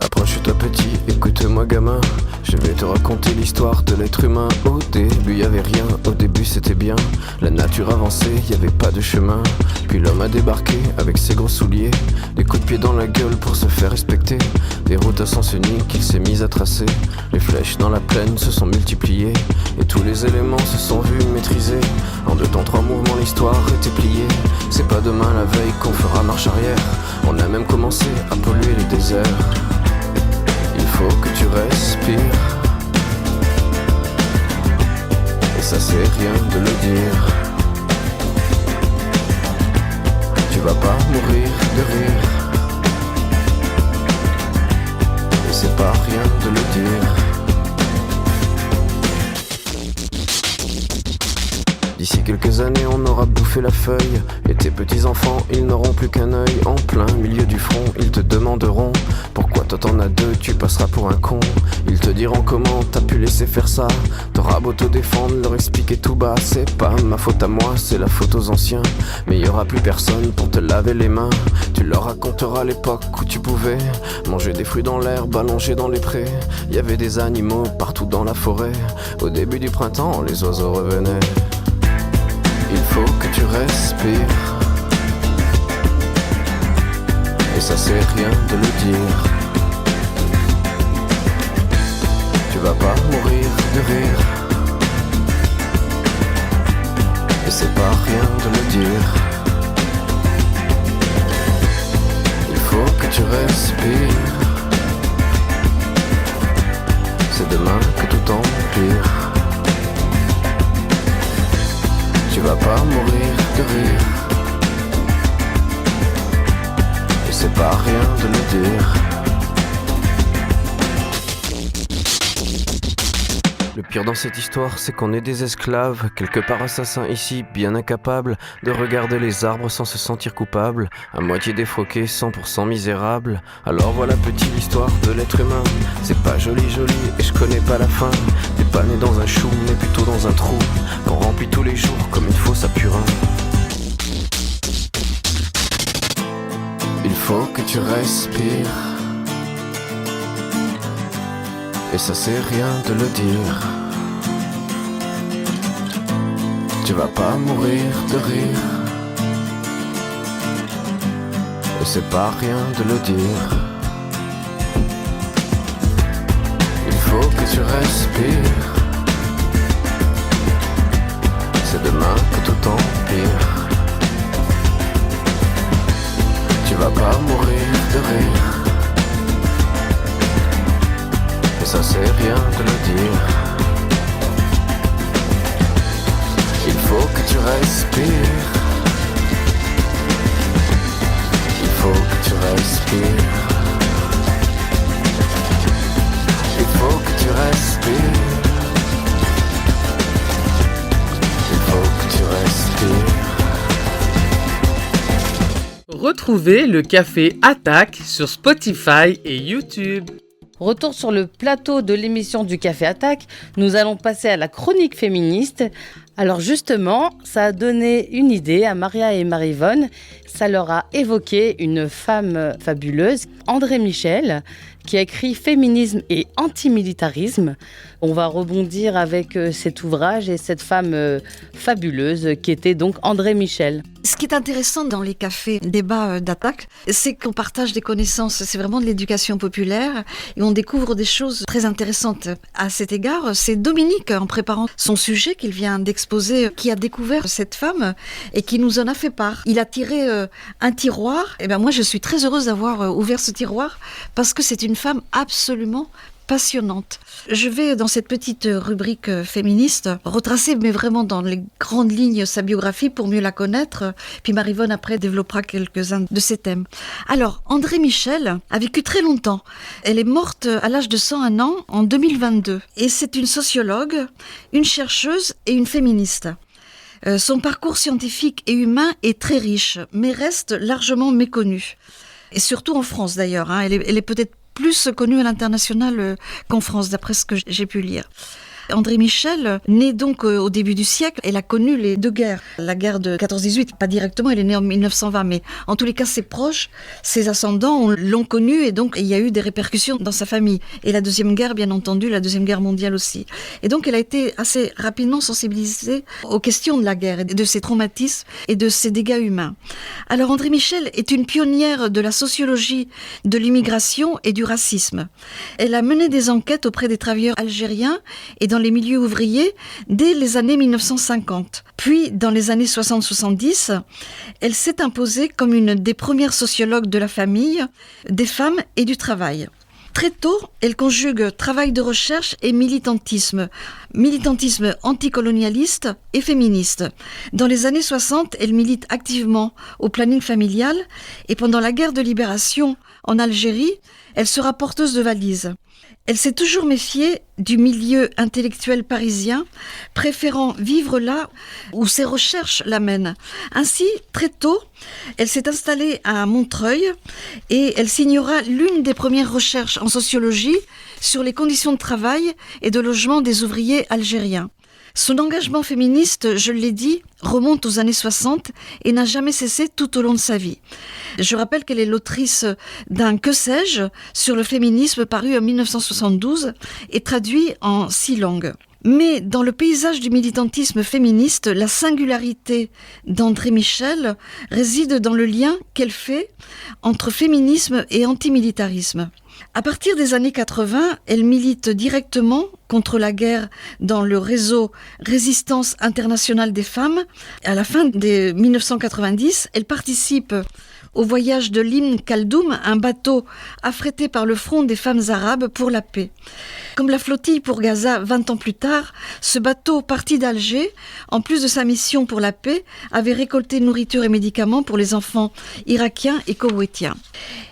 Approche-toi petit, écoute-moi gamin. Je vais te raconter l'histoire de l'être humain. Au début y avait rien, au début c'était bien. La nature avançait, y avait pas de chemin. Puis l'homme a débarqué avec ses gros souliers, des coups de pied dans la gueule pour se faire respecter. Des routes à sens unique qu'il s'est mis à tracer. Les flèches dans la plaine se sont multipliées, et tous les éléments se sont vus maîtrisés. En 2 temps 3 mouvements l'histoire était pliée. C'est pas demain la veille qu'on fera marche arrière. On a même commencé à polluer les déserts. Il faut que tu respires, et ça c'est rien de le dire. de rire. Et c'est pas rien de le dire. D'ici quelques années on aura bouffé la feuille. Et tes petits enfants ils n'auront plus qu'un œil. En plein milieu du front ils te demanderont pourquoi toi t'en as deux, tu passeras pour un con. Ils te diront comment t'as pu laisser faire ça. T'auras beau te défendre, leur expliquer tout bas. C'est pas ma faute à moi, c'est la faute aux anciens. Mais y aura plus personne pour te laver les mains. Tu leur raconteras l'époque où tu pouvais manger des fruits dans l'herbe, allongé dans les prés. Y avait des animaux partout dans la forêt. Au début du printemps les oiseaux revenaient. Il faut que tu respires. Et ça c'est rien de le dire. Tu vas pas mourir de rire. Et c'est pas rien de le dire. Il faut que tu respires. C'est demain que tout empire. Tu vas pas mourir de rire. Et c'est pas rien de le dire. Le pire dans cette histoire, c'est qu'on est des esclaves, quelque part assassins ici, bien incapables de regarder les arbres sans se sentir coupables, à moitié défroqués, 100% misérables. Alors voilà petite l'histoire de l'être humain. C'est pas joli joli et je connais pas la fin. T'es pas né dans un chou, mais plutôt dans un trou qu'on remplit tous les jours comme il faut sa purin. Il faut que tu respires. Et ça c'est rien de le dire. Tu vas pas mourir de rire. Et c'est pas rien de le dire. Il faut que tu respires. C'est demain que tout empire. Tu vas pas mourir de rire. Et ça c'est rien de le dire. Il faut que tu respires. Il faut que tu respires. Il faut que tu respires. Il faut que tu respires. Retrouvez le Café Attaque sur Spotify et YouTube. Retour sur le plateau de l'émission du Café Attaque, nous allons passer à la chronique féministe. Alors justement, ça a donné une idée à Maria et Marie-Yvonne. Ça leur a évoqué une femme fabuleuse, André Michel, qui a écrit Féminisme et antimilitarisme. On va rebondir avec cet ouvrage et cette femme fabuleuse qui était donc André Michel. Ce qui est intéressant dans les cafés débats d'attaque, c'est qu'on partage des connaissances. C'est vraiment de l'éducation populaire et on découvre des choses très intéressantes. À cet égard, c'est Dominique, en préparant son sujet qu'il vient d'exposer, qui a découvert cette femme et qui nous en a fait part. Il a tiré un tiroir. Et ben moi, je suis très heureuse d'avoir ouvert ce tiroir parce que c'est une femme absolument passionnante. Je vais, dans cette petite rubrique féministe, retracer, mais vraiment dans les grandes lignes, sa biographie pour mieux la connaître. Puis Marie-Yvonne, après, développera quelques-uns de ses thèmes. Alors, André Michel a vécu très longtemps. Elle est morte à l'âge de 101 ans en 2022. Et c'est une sociologue, une chercheuse et une féministe. Son parcours scientifique et humain est très riche, mais reste largement méconnu. Et surtout en France, d'ailleurs. Elle est peut-être plus connue à l'international qu'en France, d'après ce que j'ai pu lire. André Michel, né donc au début du siècle, elle a connu les deux guerres. La guerre de 14-18, pas directement, elle est née en 1920, mais en tous les cas, ses proches, ses ascendants l'ont connue et donc il y a eu des répercussions dans sa famille. Et la deuxième guerre, bien entendu, la deuxième guerre mondiale aussi. Et donc elle a été assez rapidement sensibilisée aux questions de la guerre, et de ses traumatismes et de ses dégâts humains. Alors André Michel est une pionnière de la sociologie de l'immigration et du racisme. Elle a mené des enquêtes auprès des travailleurs algériens et dans les milieux ouvriers dès les années 1950. Puis, dans les années 60-70, elle s'est imposée comme une des premières sociologues de la famille, des femmes et du travail. Très tôt, elle conjugue travail de recherche et militantisme anticolonialiste et féministe. Dans les années 60, elle milite activement au planning familial et pendant la guerre de libération en Algérie, elle sera porteuse de valises. Elle s'est toujours méfiée du milieu intellectuel parisien, préférant vivre là où ses recherches l'amènent. Ainsi, très tôt, elle s'est installée à Montreuil et elle signera l'une des premières recherches en sociologie sur les conditions de travail et de logement des ouvriers algériens. Son engagement féministe, je l'ai dit, remonte aux années 60 et n'a jamais cessé tout au long de sa vie. Je rappelle qu'elle est l'autrice d'un Que sais-je sur le féminisme paru en 1972 et traduit en 6 langues. Mais dans le paysage du militantisme féministe, la singularité d'André Michel réside dans le lien qu'elle fait entre féminisme et antimilitarisme. À partir des années 80, elle milite directement contre la guerre dans le réseau Résistance internationale des femmes. À la fin des 1990, elle participe au voyage de l'Ibn Khaldoun, un bateau affrété par le Front des femmes arabes pour la paix. Comme la flottille pour Gaza 20 ans plus tard, ce bateau parti d'Alger, en plus de sa mission pour la paix, avait récolté nourriture et médicaments pour les enfants irakiens et koweïtiens.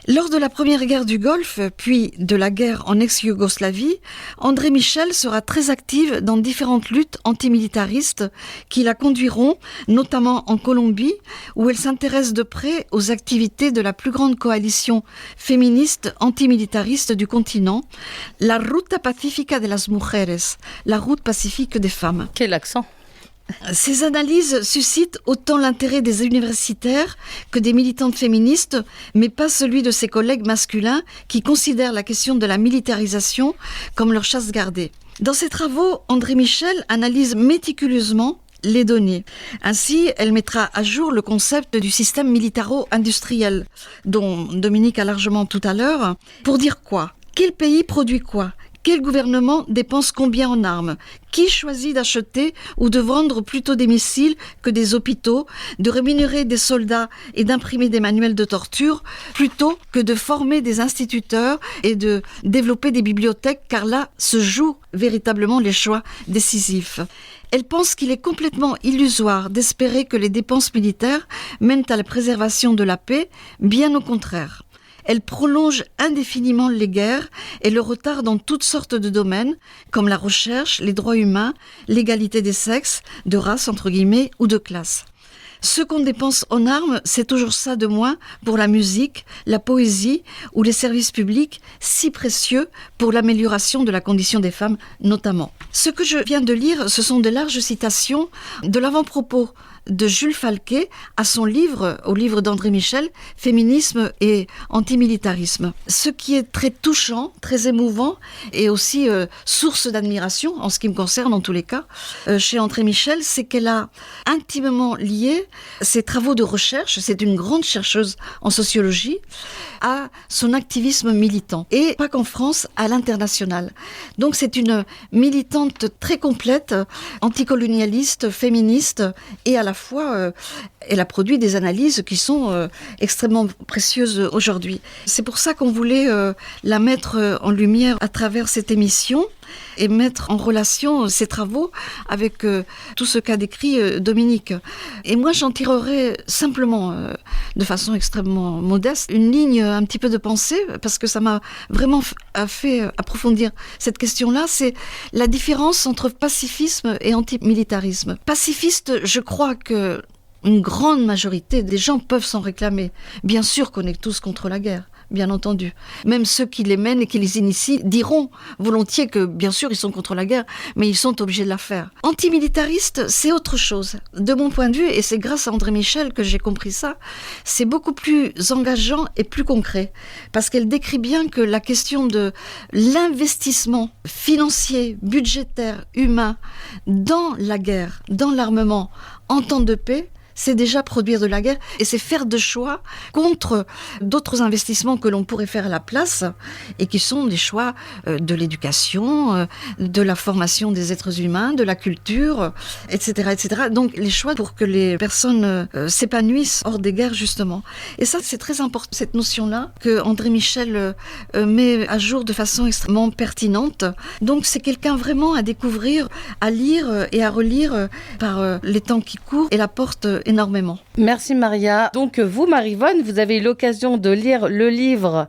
Lors de la première guerre du Golfe, puis de la guerre en ex-Yougoslavie, André Michel sera très active dans différentes luttes antimilitaristes qui la conduiront, notamment en Colombie, où elle s'intéresse de près aux activités de la plus grande coalition féministe antimilitariste du continent, la Ruta Pacífica de las Mujeres, la route pacifique des femmes. Quel accent! Ces analyses suscitent autant l'intérêt des universitaires que des militantes féministes, mais pas celui de ses collègues masculins qui considèrent la question de la militarisation comme leur chasse gardée. Dans ses travaux, André Michel analyse méticuleusement les données. Ainsi, elle mettra à jour le concept du système militaro-industriel, dont Dominique a largement tout à l'heure. Pour dire quoi? Quel pays produit quoi? Quel gouvernement dépense combien en armes? Qui choisit d'acheter ou de vendre plutôt des missiles que des hôpitaux, de rémunérer des soldats et d'imprimer des manuels de torture plutôt que de former des instituteurs et de développer des bibliothèques, car là se jouent véritablement les choix décisifs. Elle pense qu'il est complètement illusoire d'espérer que les dépenses militaires mènent à la préservation de la paix, bien au contraire. Elle prolonge indéfiniment les guerres et le retard dans toutes sortes de domaines, comme la recherche, les droits humains, l'égalité des sexes, de race entre guillemets, ou de classe. Ce qu'on dépense en armes, c'est toujours ça de moins pour la musique, la poésie ou les services publics si précieux pour l'amélioration de la condition des femmes notamment. Ce que je viens de lire, ce sont de larges citations de l'avant-propos de Jules Falquet à son livre, au livre d'André Michel, Féminisme et antimilitarisme. Ce qui est très touchant, très émouvant et aussi source d'admiration, en ce qui me concerne en tous les cas, chez André Michel, c'est qu'elle a intimement lié ses travaux de recherche, c'est une grande chercheuse en sociologie, à son activisme militant. Et pas qu'en France, à l'international. Donc c'est une militante très complète, anticolonialiste, féministe et à la fois, elle a produit des analyses qui sont extrêmement précieuses aujourd'hui. C'est pour ça qu'on voulait la mettre en lumière à travers cette émission et mettre en relation ses travaux avec tout ce qu'a décrit Dominique. Et moi, j'en tirerai simplement, de façon extrêmement modeste, une ligne, un petit peu de pensée, parce que ça m'a vraiment fait approfondir cette question-là, c'est la différence entre pacifisme et antimilitarisme. Pacifiste, je crois que une grande majorité des gens peuvent s'en réclamer. Bien sûr qu'on est tous contre la guerre. Bien entendu. Même ceux qui les mènent et qui les initient diront volontiers que, bien sûr, ils sont contre la guerre, mais ils sont obligés de la faire. Antimilitariste, c'est autre chose. De mon point de vue, et c'est grâce à André Michel que j'ai compris ça, c'est beaucoup plus engageant et plus concret. Parce qu'elle décrit bien que la question de l'investissement financier, budgétaire, humain, dans la guerre, dans l'armement, en temps de paix, c'est déjà produire de la guerre et c'est faire de choix contre d'autres investissements que l'on pourrait faire à la place et qui sont des choix de l'éducation, de la formation des êtres humains, de la culture, etc., etc. Donc les choix pour que les personnes s'épanouissent hors des guerres, justement. Et ça, c'est très important, cette notion-là que André Michel met à jour de façon extrêmement pertinente. Donc c'est quelqu'un vraiment à découvrir, à lire et à relire par les temps qui courent, et l'apporte énormément. Merci Maria. Donc vous, Maryvonne, vous avez eu l'occasion de lire le livre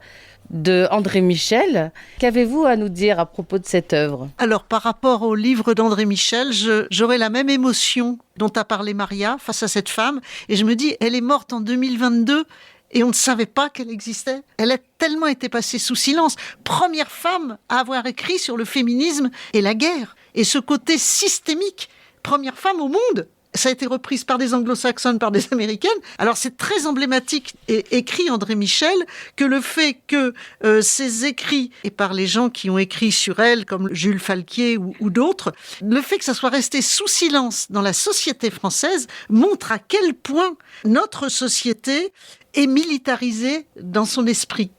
de André Michel. Qu'avez-vous à nous dire à propos de cette œuvre ? Alors, par rapport au livre d'André Michel, j'aurais la même émotion dont a parlé Maria face à cette femme. Et je me dis, elle est morte en 2022 et on ne savait pas qu'elle existait. Elle a tellement été passée sous silence. Première femme à avoir écrit sur le féminisme et la guerre. Et ce côté systémique, première femme au monde. Ça a été reprise par des anglo-saxonnes, par des américaines. Alors c'est très emblématique et écrit André Michel que le fait que ces écrits, et par les gens qui ont écrit sur elle, comme Jules Falquier ou d'autres, le fait que ça soit resté sous silence dans la société française montre à quel point notre société est militarisée dans son esprit.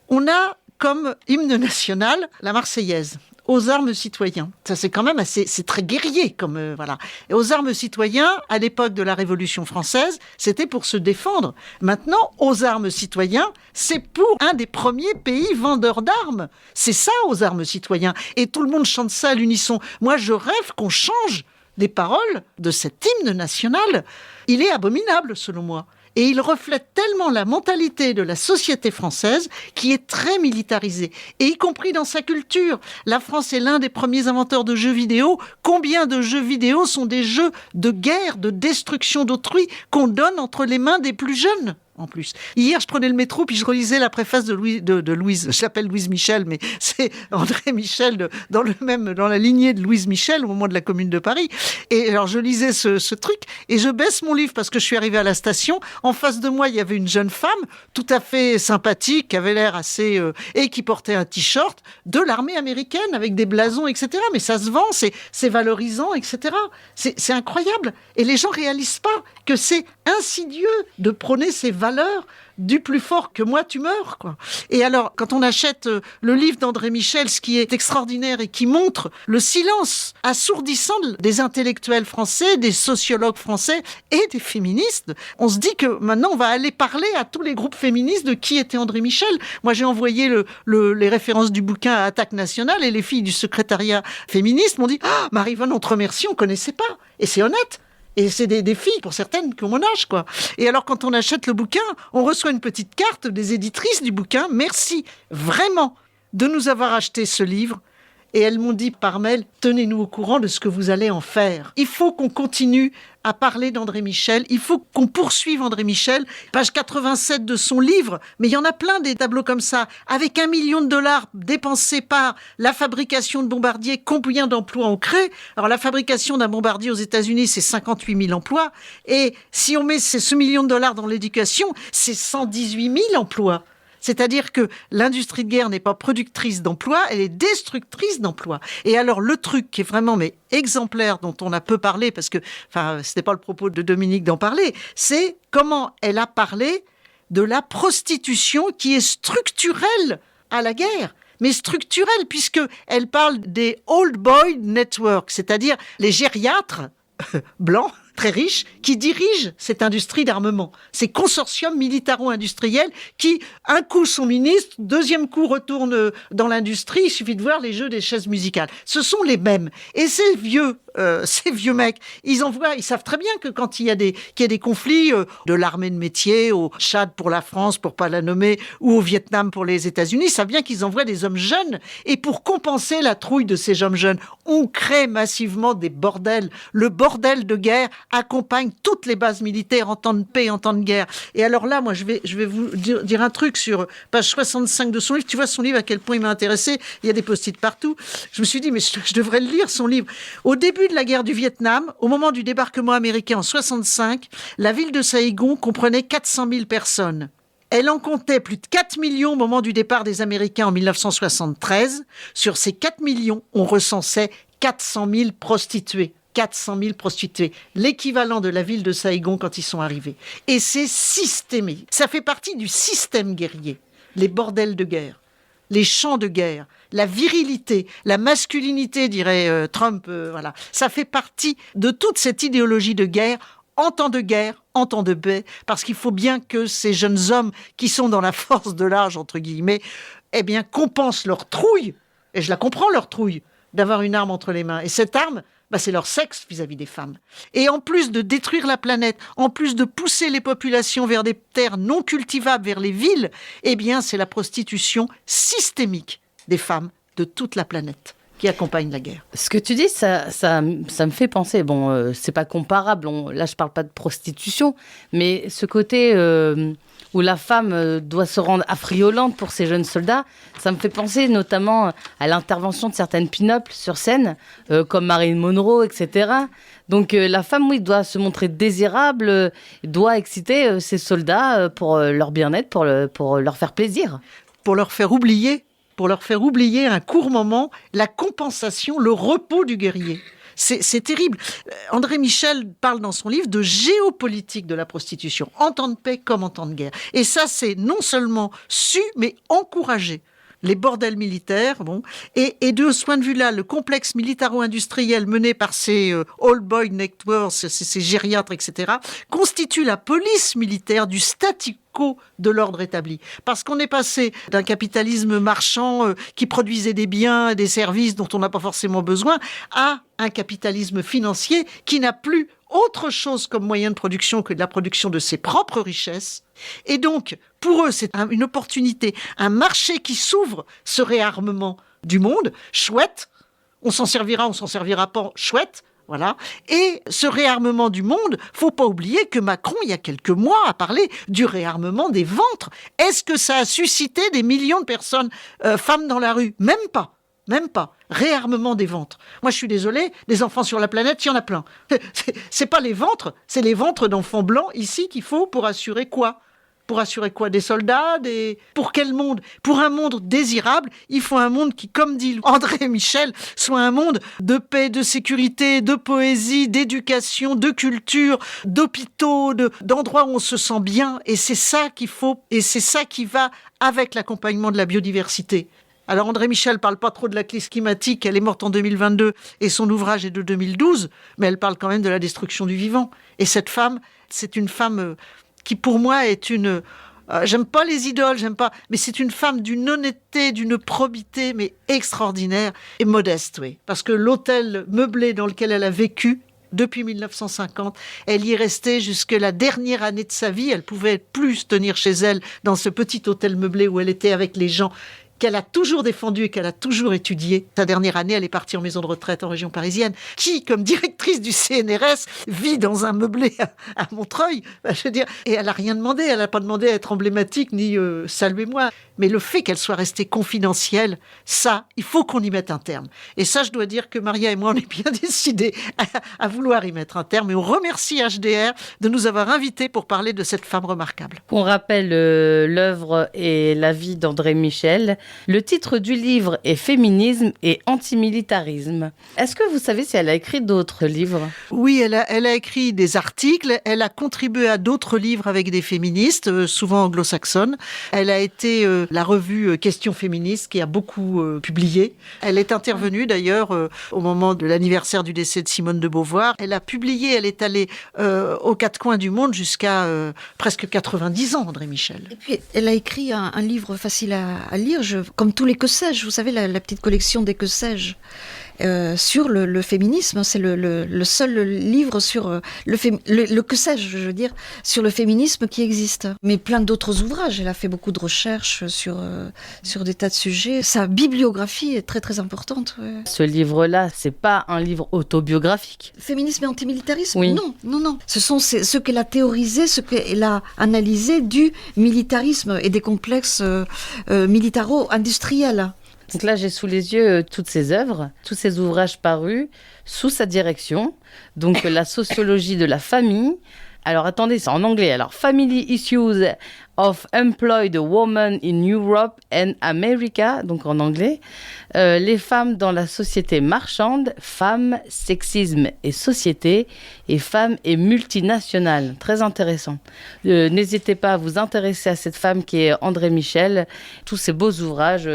On a comme hymne national la Marseillaise. Aux armes citoyens. Ça, c'est quand même c'est très guerrier comme voilà. Et aux armes citoyens, à l'époque de la Révolution française, c'était pour se défendre. Maintenant, aux armes citoyens, c'est pour un des premiers pays vendeurs d'armes. C'est ça, aux armes citoyens. Et tout le monde chante ça à l'unisson. Moi, je rêve qu'on change les paroles de cet hymne national. Il est abominable, selon moi. Et il reflète tellement la mentalité de la société française qui est très militarisée, et y compris dans sa culture. La France est l'un des premiers inventeurs de jeux vidéo. Combien de jeux vidéo sont des jeux de guerre, de destruction d'autrui qu'on donne entre les mains des plus jeunes ? En plus. Hier, je prenais le métro, puis je relisais la préface de Louise. Je l'appelle Louise Michel, mais c'est André Michel dans la lignée de Louise Michel au moment de la Commune de Paris. Et alors, je lisais ce truc, et je baisse mon livre parce que je suis arrivée à la station. En face de moi, il y avait une jeune femme, tout à fait sympathique, qui avait l'air assez, et qui portait un t-shirt de l'armée américaine avec des blasons, etc. Mais ça se vend, c'est valorisant, etc. C'est incroyable. Et les gens réalisent pas que c'est insidieux de prôner ces valeurs du plus fort que moi tu meurs, quoi. Et alors, quand on achète le livre d'André Michel, ce qui est extraordinaire et qui montre le silence assourdissant des intellectuels français, des sociologues français et des féministes, on se dit que maintenant on va aller parler à tous les groupes féministes de qui était André Michel. Moi, j'ai envoyé les références du bouquin à Attaque Nationale, et les filles du secrétariat féministe m'ont dit « Ah, Maryvonne, on te remercie, on connaissait pas. » Et c'est honnête. Et c'est des filles, pour certaines, qui ont mon âge, quoi. Et alors, quand on achète le bouquin, on reçoit une petite carte des éditrices du bouquin. Merci vraiment de nous avoir acheté ce livre. Et elles m'ont dit par mail, tenez-nous au courant de ce que vous allez en faire. Il faut qu'on continue à parler d'André Michel. Il faut qu'on poursuive André Michel. Page 87 de son livre, mais il y en a plein des tableaux comme ça. Avec $1 million dépensés par la fabrication de bombardiers, combien d'emplois on crée ? Alors la fabrication d'un bombardier aux États-Unis, c'est 58 000 emplois. Et si on met ce $1 million dans l'éducation, c'est 118 000 emplois. C'est-à-dire que l'industrie de guerre n'est pas productrice d'emplois, elle est destructrice d'emplois. Et alors, le truc qui est vraiment exemplaire, dont on a peu parlé, parce que ce n'est pas le propos de Dominique d'en parler, c'est comment elle a parlé de la prostitution qui est structurelle à la guerre. Mais structurelle, puisqu'elle parle des Old Boy Network, c'est-à-dire les gériatres blancs, très riches, qui dirigent cette industrie d'armement. Ces consortiums militaro-industriels qui, un coup sont ministres, deuxième coup retournent dans l'industrie, il suffit de voir les jeux des chaises musicales. Ce sont les mêmes. Et ces vieux mecs, ils savent très bien que quand il y a des conflits, de l'armée de métier, au Tchad pour la France, pour pas la nommer, ou au Vietnam pour les États-Unis, ils savent bien qu'ils envoient des hommes jeunes. Et pour compenser la trouille de ces hommes jeunes, on crée massivement des bordels. Le bordel de guerre accompagne toutes les bases militaires en temps de paix, en temps de guerre. Et alors là, moi, je vais vous dire un truc sur page 65 de son livre. Tu vois son livre, à quel point il m'a intéressé. Il y a des post-it partout. Je me suis dit, mais je devrais le lire, son livre. Au début de la guerre du Vietnam, au moment du débarquement américain en 65, la ville de Saïgon comprenait 400 000 personnes. Elle en comptait plus de 4 millions au moment du départ des Américains en 1973. Sur ces 4 millions, on recensait 400 000 prostituées. 400 000 prostituées, l'équivalent de la ville de Saïgon quand ils sont arrivés. Et c'est systémique. Ça fait partie du système guerrier. Les bordels de guerre, les champs de guerre, la virilité, la masculinité, dirait Trump, voilà. Ça fait partie de toute cette idéologie de guerre, en temps de guerre, en temps de paix, parce qu'il faut bien que ces jeunes hommes qui sont dans la force de l'âge, entre guillemets, eh bien, compensent leur trouille, et je la comprends, leur trouille, d'avoir une arme entre les mains. Et cette arme, c'est leur sexe vis-à-vis des femmes. Et en plus de détruire la planète, en plus de pousser les populations vers des terres non cultivables, vers les villes, eh bien, c'est la prostitution systémique des femmes de toute la planète qui accompagne la guerre. Ce que tu dis, ça me fait penser, c'est pas comparable, là je parle pas de prostitution, mais ce côté où la femme doit se rendre affriolante pour ces jeunes soldats, ça me fait penser notamment à l'intervention de certaines pin-up sur scène, comme Marilyn Monroe, etc. Donc la femme, oui, doit se montrer désirable, doit exciter ces soldats pour leur bien-être, pour leur faire plaisir. Pour leur faire oublier un court moment la compensation, le repos du guerrier. C'est terrible. André Michel parle dans son livre de géopolitique de la prostitution, en temps de paix comme en temps de guerre. Et ça, c'est non seulement su, mais encouragé. Les bordels militaires, et de ce point de vue-là, le complexe militaro-industriel mené par ces old boy networks, ces gériatres, etc., constitue la police militaire du statu quo de l'ordre établi. Parce qu'on est passé d'un capitalisme marchand qui produisait des biens et des services dont on n'a pas forcément besoin, à un capitalisme financier qui n'a plus autre chose comme moyen de production que de la production de ses propres richesses. Et donc, pour eux, c'est une opportunité, un marché qui s'ouvre, ce réarmement du monde, chouette, on s'en servira pas, chouette, voilà. Et ce réarmement du monde, faut pas oublier que Macron, il y a quelques mois, a parlé du réarmement des ventres. Est-ce que ça a suscité des millions de personnes, femmes dans la rue ? Même pas. Réarmement des ventres. Moi, je suis désolée, des enfants sur la planète, il y en a plein. C'est pas les ventres, c'est les ventres d'enfants blancs ici qu'il faut pour assurer quoi ? Pour assurer quoi ? Des soldats ? Pour quel monde ? Pour un monde désirable, il faut un monde qui, comme dit André Michel, soit un monde de paix, de sécurité, de poésie, d'éducation, de culture, d'hôpitaux, d'endroits où on se sent bien. Et c'est ça qu'il faut, et c'est ça qui va avec l'accompagnement de la biodiversité. Alors André Michel parle pas trop de la crise climatique, elle est morte en 2022 et son ouvrage est de 2012, mais elle parle quand même de la destruction du vivant. Et cette femme, c'est une femme qui pour moi est une... j'aime pas les idoles, mais c'est une femme d'une honnêteté, d'une probité, mais extraordinaire et modeste, oui. Parce que l'hôtel meublé dans lequel elle a vécu, depuis 1950, elle y est restée jusque la dernière année de sa vie. Elle pouvait plus tenir chez elle dans ce petit hôtel meublé où elle était avec les gens qu'elle a toujours défendu et qu'elle a toujours étudié. Sa dernière année, elle est partie en maison de retraite en région parisienne. Qui, comme directrice du CNRS, vit dans un meublé à Montreuil, et elle n'a rien demandé. Elle n'a pas demandé à être emblématique ni saluez-moi. Mais le fait qu'elle soit restée confidentielle, ça, il faut qu'on y mette un terme. Et ça, je dois dire que Maria et moi, on est bien décidés à vouloir y mettre un terme. Et on remercie HDR de nous avoir invités pour parler de cette femme remarquable. On rappelle l'œuvre et la vie d'André Michel. Le titre du livre est Féminisme et antimilitarisme. Est-ce que vous savez si elle a écrit d'autres livres ? Oui, elle a écrit des articles. Elle a contribué à d'autres livres avec des féministes, souvent anglo-saxonnes. Elle a été la revue Questions féministes qui a beaucoup publié. Elle est intervenue d'ailleurs au moment de l'anniversaire du décès de Simone de Beauvoir. Elle a publié, elle est allée aux quatre coins du monde jusqu'à presque 90 ans, André Michel. Et puis, elle a écrit un livre facile à lire, comme tous les que sais-je, vous savez, la petite collection des que sais-je, sur le féminisme. C'est le seul livre sur le que sais-je, je veux dire, sur le féminisme qui existe. Mais plein d'autres ouvrages. Elle a fait beaucoup de recherches sur des tas de sujets. Sa bibliographie est très très importante. Ouais. Ce livre-là, c'est pas un livre autobiographique. Féminisme et antimilitarisme ? Oui. Non. Ce sont ce qu'elle a théorisé, ce qu'elle a analysé du militarisme et des complexes militaro-industriels. Donc là, j'ai sous les yeux toutes ses œuvres, tous ses ouvrages parus sous sa direction. Donc la sociologie de la famille. Alors attendez, c'est en anglais. Alors Family Issues of Employed Women in Europe and America, donc en anglais, les femmes dans la société marchande, femmes, sexisme et société, et femmes et multinationales. Très intéressant. N'hésitez pas à vous intéresser à cette femme qui est André Michel, tous ces beaux ouvrages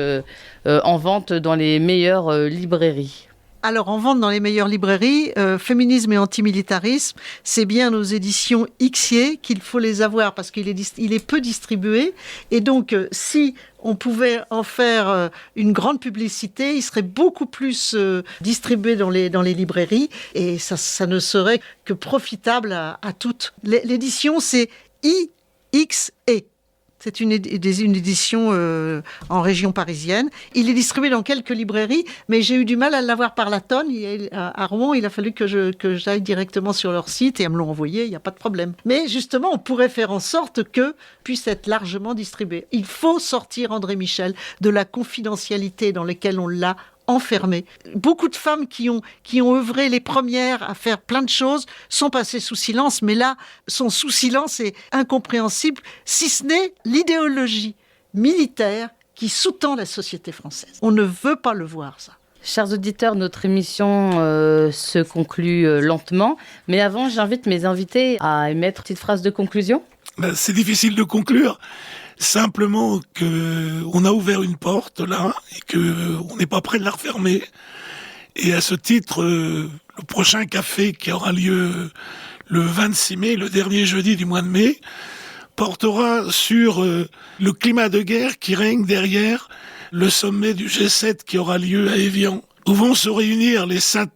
en vente dans les meilleures librairies. Alors, en vente dans les meilleures librairies, Féminisme et antimilitarisme, c'est bien aux éditions Ixier qu'il faut les avoir parce qu'il est peu distribué. Et donc, si on pouvait en faire une grande publicité, il serait beaucoup plus distribué dans les librairies et ça ne serait que profitable à toutes. L'édition, c'est IXE. C'est une édition en région parisienne. Il est distribué dans quelques librairies, mais j'ai eu du mal à l'avoir par la tonne. À Rouen, il a fallu que j'aille directement sur leur site et elles me l'ont envoyé, il n'y a pas de problème. Mais justement, on pourrait faire en sorte que puisse être largement distribué. Il faut sortir André Michel de la confidentialité dans laquelle on l'a enfermé. Beaucoup de femmes qui ont œuvré les premières à faire plein de choses sont passées sous silence, mais là, son sous silence est incompréhensible, si ce n'est l'idéologie militaire qui sous-tend la société française. On ne veut pas le voir, ça. Chers auditeurs, notre émission se conclut lentement, mais avant, j'invite mes invités à émettre une petite phrase de conclusion. C'est difficile de conclure. Simplement qu'on a ouvert une porte là et qu'on n'est pas prêt de la refermer. Et à ce titre, le prochain café qui aura lieu le 26 mai, le dernier jeudi du mois de mai, portera sur le climat de guerre qui règne derrière le sommet du G7 qui aura lieu à Évian, où vont se réunir les 7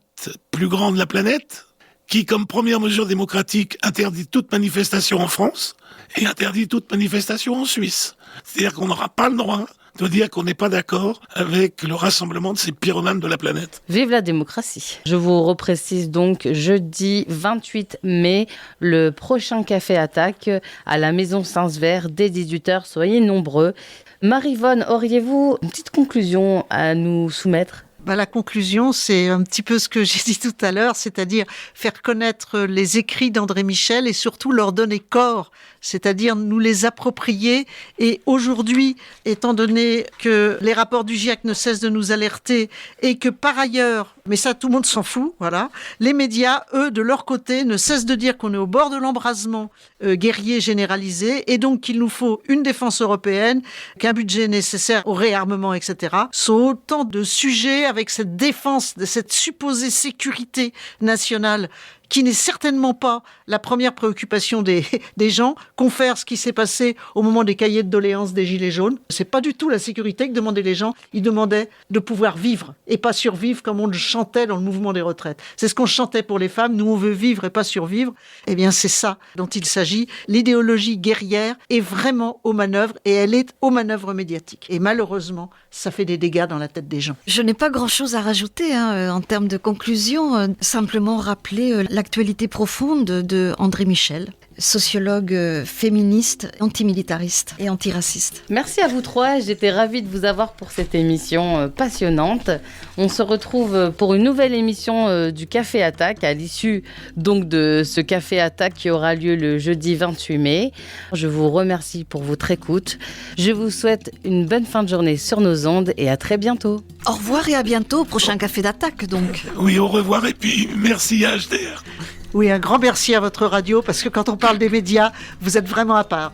plus grands de la planète, qui, comme première mesure démocratique, interdit toute manifestation en France et interdit toute manifestation en Suisse. C'est-à-dire qu'on n'aura pas le droit de dire qu'on n'est pas d'accord avec le rassemblement de ces pyromanes de la planète. Vive la démocratie. Je vous reprécise donc jeudi 28 mai, le prochain Café Attaque à la Maison Saint-Sever dès 18h. Soyez nombreux. Maryvonne, auriez-vous une petite conclusion à nous soumettre ? La conclusion, c'est un petit peu ce que j'ai dit tout à l'heure, c'est-à-dire faire connaître les écrits d'André Michel et surtout leur donner corps, c'est-à-dire nous les approprier. Et aujourd'hui, étant donné que les rapports du GIEC ne cessent de nous alerter et que par ailleurs, mais ça tout le monde s'en fout, voilà, les médias, eux, de leur côté, ne cessent de dire qu'on est au bord de l'embrasement guerrier généralisé et donc qu'il nous faut une défense européenne, qu'un budget nécessaire au réarmement, etc. sont autant de sujets avec cette défense, de cette supposée sécurité nationale qui n'est certainement pas la première préoccupation des gens, confère ce qui s'est passé au moment des cahiers de doléances des Gilets jaunes. C'est pas du tout la sécurité que demandaient les gens, ils demandaient de pouvoir vivre et pas survivre comme on le chantait dans le mouvement des retraites. C'est ce qu'on chantait pour les femmes, nous on veut vivre et pas survivre. Eh bien c'est ça dont il s'agit. L'idéologie guerrière est vraiment aux manœuvres et elle est aux manœuvres médiatiques. Et malheureusement, ça fait des dégâts dans la tête des gens. Je n'ai pas grand-chose à rajouter en termes de conclusion, simplement rappeler l'actualité profonde de André Michel, sociologue féministe, antimilitariste et antiraciste. Merci à vous trois, j'étais ravie de vous avoir pour cette émission passionnante. On se retrouve pour une nouvelle émission du Café Attaque à l'issue donc de ce Café Attaque qui aura lieu le jeudi 28 mai. Je vous remercie pour votre écoute. Je vous souhaite une bonne fin de journée sur nos ondes et à très bientôt. Au revoir et à bientôt au prochain Café d'Attaque donc. Oui, au revoir et puis merci à HDR. Oui, un grand merci à votre radio parce que quand on parle des médias, vous êtes vraiment à part.